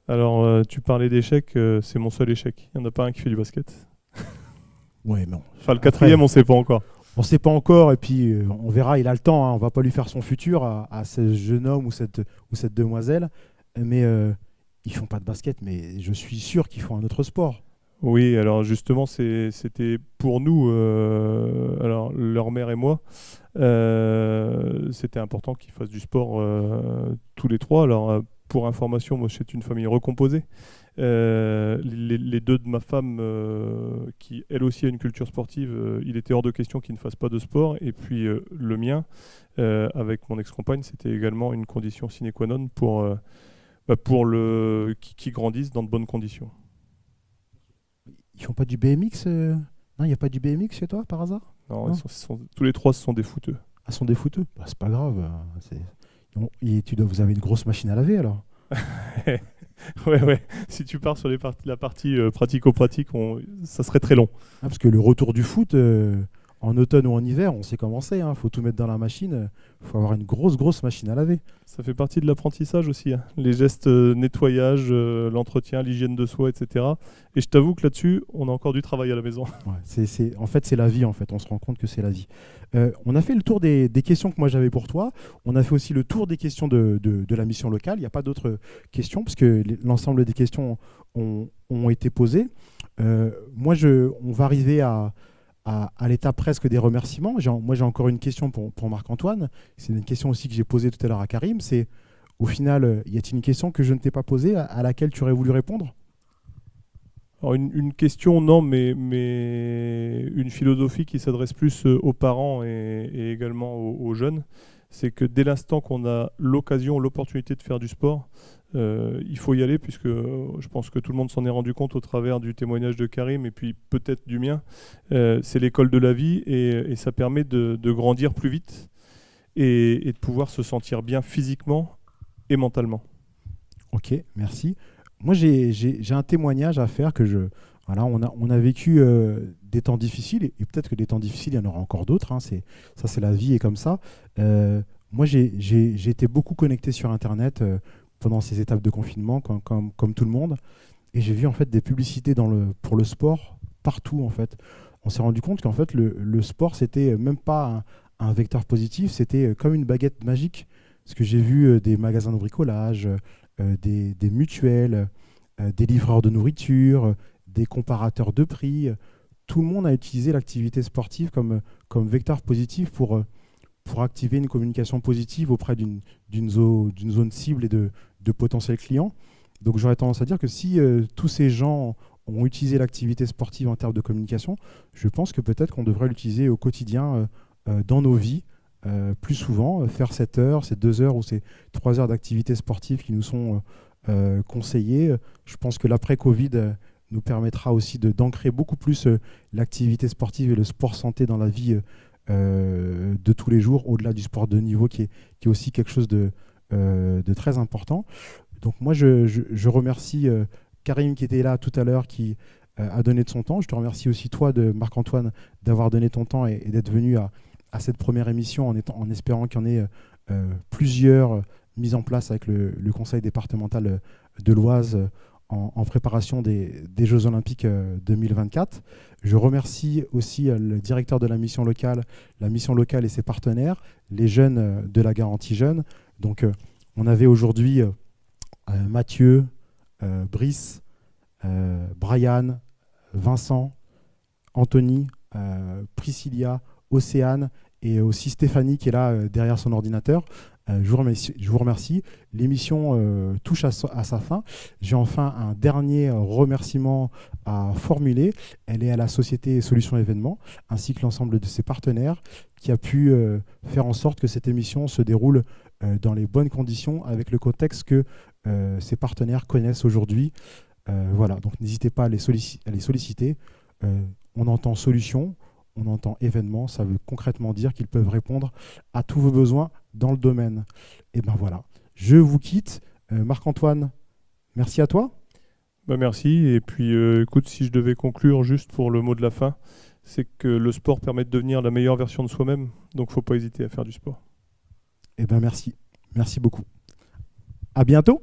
Alors, tu parlais d'échec, c'est mon seul échec. Il n'y en a pas un qui fait du basket. Ouais, non. Enfin, le 4e, on ne sait pas encore. On ne sait pas encore, et puis on verra, il a le temps. On ne va pas lui faire son futur à ce jeune homme ou cette demoiselle. Mais ils ne font pas de basket, mais je suis sûr qu'ils font un autre sport. Oui, alors justement, c'était pour nous, alors leur mère et moi, c'était important qu'ils fassent du sport tous les trois. Alors, pour information, moi, c'est une famille recomposée. Les deux de ma femme, qui elle aussi a une culture sportive, il était hors de question qu'ils ne fassent pas de sport. Et puis le mien, avec mon ex-compagne, c'était également une condition sine qua non pour qu'ils grandissent dans de bonnes conditions. Ils font pas du BMX Non, il n'y a pas du BMX chez toi, par hasard ? Non, tous les trois, ce sont des footeux. Ah, ce sont des footeux ? C'est pas grave. Vous avez une grosse machine à laver, alors ? Ouais. Si tu pars sur la partie pratico-pratique, ça serait très long. Parce que le retour du foot, en automne ou en hiver, on sait comment c'est. Faut tout mettre dans la machine. Faut avoir une grosse machine à laver. Ça fait partie de l'apprentissage aussi. Les gestes nettoyage, l'entretien, l'hygiène de soi, etc. Et je t'avoue que là-dessus, on a encore du travail à la maison. Ouais, en fait, c'est la vie. En fait, on se rend compte que c'est la vie. On a fait le tour des questions que moi j'avais pour toi. On a fait aussi le tour des questions de la mission locale. Il n'y a pas d'autres questions parce que l'ensemble des questions ont été posées. On va arriver à l'étape presque des remerciements. Moi, j'ai encore une question pour Marc-Antoine. C'est une question aussi que j'ai posée tout à l'heure à Karim. C'est, au final, y a-t-il une question que je ne t'ai pas posée à laquelle tu aurais voulu répondre ? Alors une question, non, mais une philosophie qui s'adresse plus aux parents et également aux jeunes. C'est que dès l'instant qu'on a l'opportunité de faire du sport, il faut y aller, puisque je pense que tout le monde s'en est rendu compte au travers du témoignage de Karim et puis peut-être du mien. C'est l'école de la vie et ça permet de grandir plus vite et de pouvoir se sentir bien physiquement et mentalement. Ok, merci. Moi, j'ai un témoignage à faire on a vécu des temps difficiles et peut-être que des temps difficiles, il y en aura encore d'autres. C'est la vie et comme ça. Moi, j'ai été beaucoup connecté sur Internet pendant ces étapes de confinement, comme tout le monde. Et j'ai vu en fait des publicités pour le sport partout. En fait, on s'est rendu compte qu'en fait le sport, c'était même pas un vecteur positif, c'était comme une baguette magique. Parce que j'ai vu des magasins de bricolage, des mutuelles, des livreurs de nourriture, des comparateurs de prix. Tout le monde a utilisé l'activité sportive comme vecteur positif pour activer une communication positive auprès d'une zone cible et de potentiels clients. Donc j'aurais tendance à dire que si tous ces gens ont utilisé l'activité sportive en termes de communication, je pense que peut-être qu'on devrait l'utiliser au quotidien dans nos vies, plus souvent, faire cette heure, ces 2 heures ou ces 3 heures d'activité sportive qui nous sont conseillées. Je pense que l'après-Covid nous permettra aussi d'ancrer beaucoup plus l'activité sportive et le sport santé dans la vie de tous les jours, au-delà du sport de niveau qui est aussi quelque chose de très important. Donc moi, je remercie Karim qui était là tout à l'heure, qui a donné de son temps. Je te remercie aussi toi, Marc-Antoine, d'avoir donné ton temps et d'être venu à cette première émission en espérant qu'il y en ait plusieurs mises en place avec le conseil départemental de l'Oise en préparation des Jeux Olympiques 2024. Je remercie aussi le directeur de la mission locale et ses partenaires, les jeunes de la garantie jeune. Donc on avait aujourd'hui Mathieu, Brice, Brian, Vincent, Anthony, Priscilla, Océane et aussi Stéphanie qui est là derrière son ordinateur. Je vous remercie. L'émission touche à sa fin. J'ai enfin un dernier remerciement à formuler. Elle est à la société Solutions Événements ainsi que l'ensemble de ses partenaires qui a pu faire en sorte que cette émission se déroule dans les bonnes conditions avec le contexte que ses partenaires connaissent aujourd'hui. Voilà, donc n'hésitez pas à les solliciter. On entend solutions, on entend événements, ça veut concrètement dire qu'ils peuvent répondre à tous vos besoins dans le domaine. Et ben voilà, je vous quitte. Marc-Antoine, merci à toi. Merci, et puis écoute, si je devais conclure juste pour le mot de la fin, c'est que le sport permet de devenir la meilleure version de soi-même, donc il ne faut pas hésiter à faire du sport. Et ben merci beaucoup. À bientôt.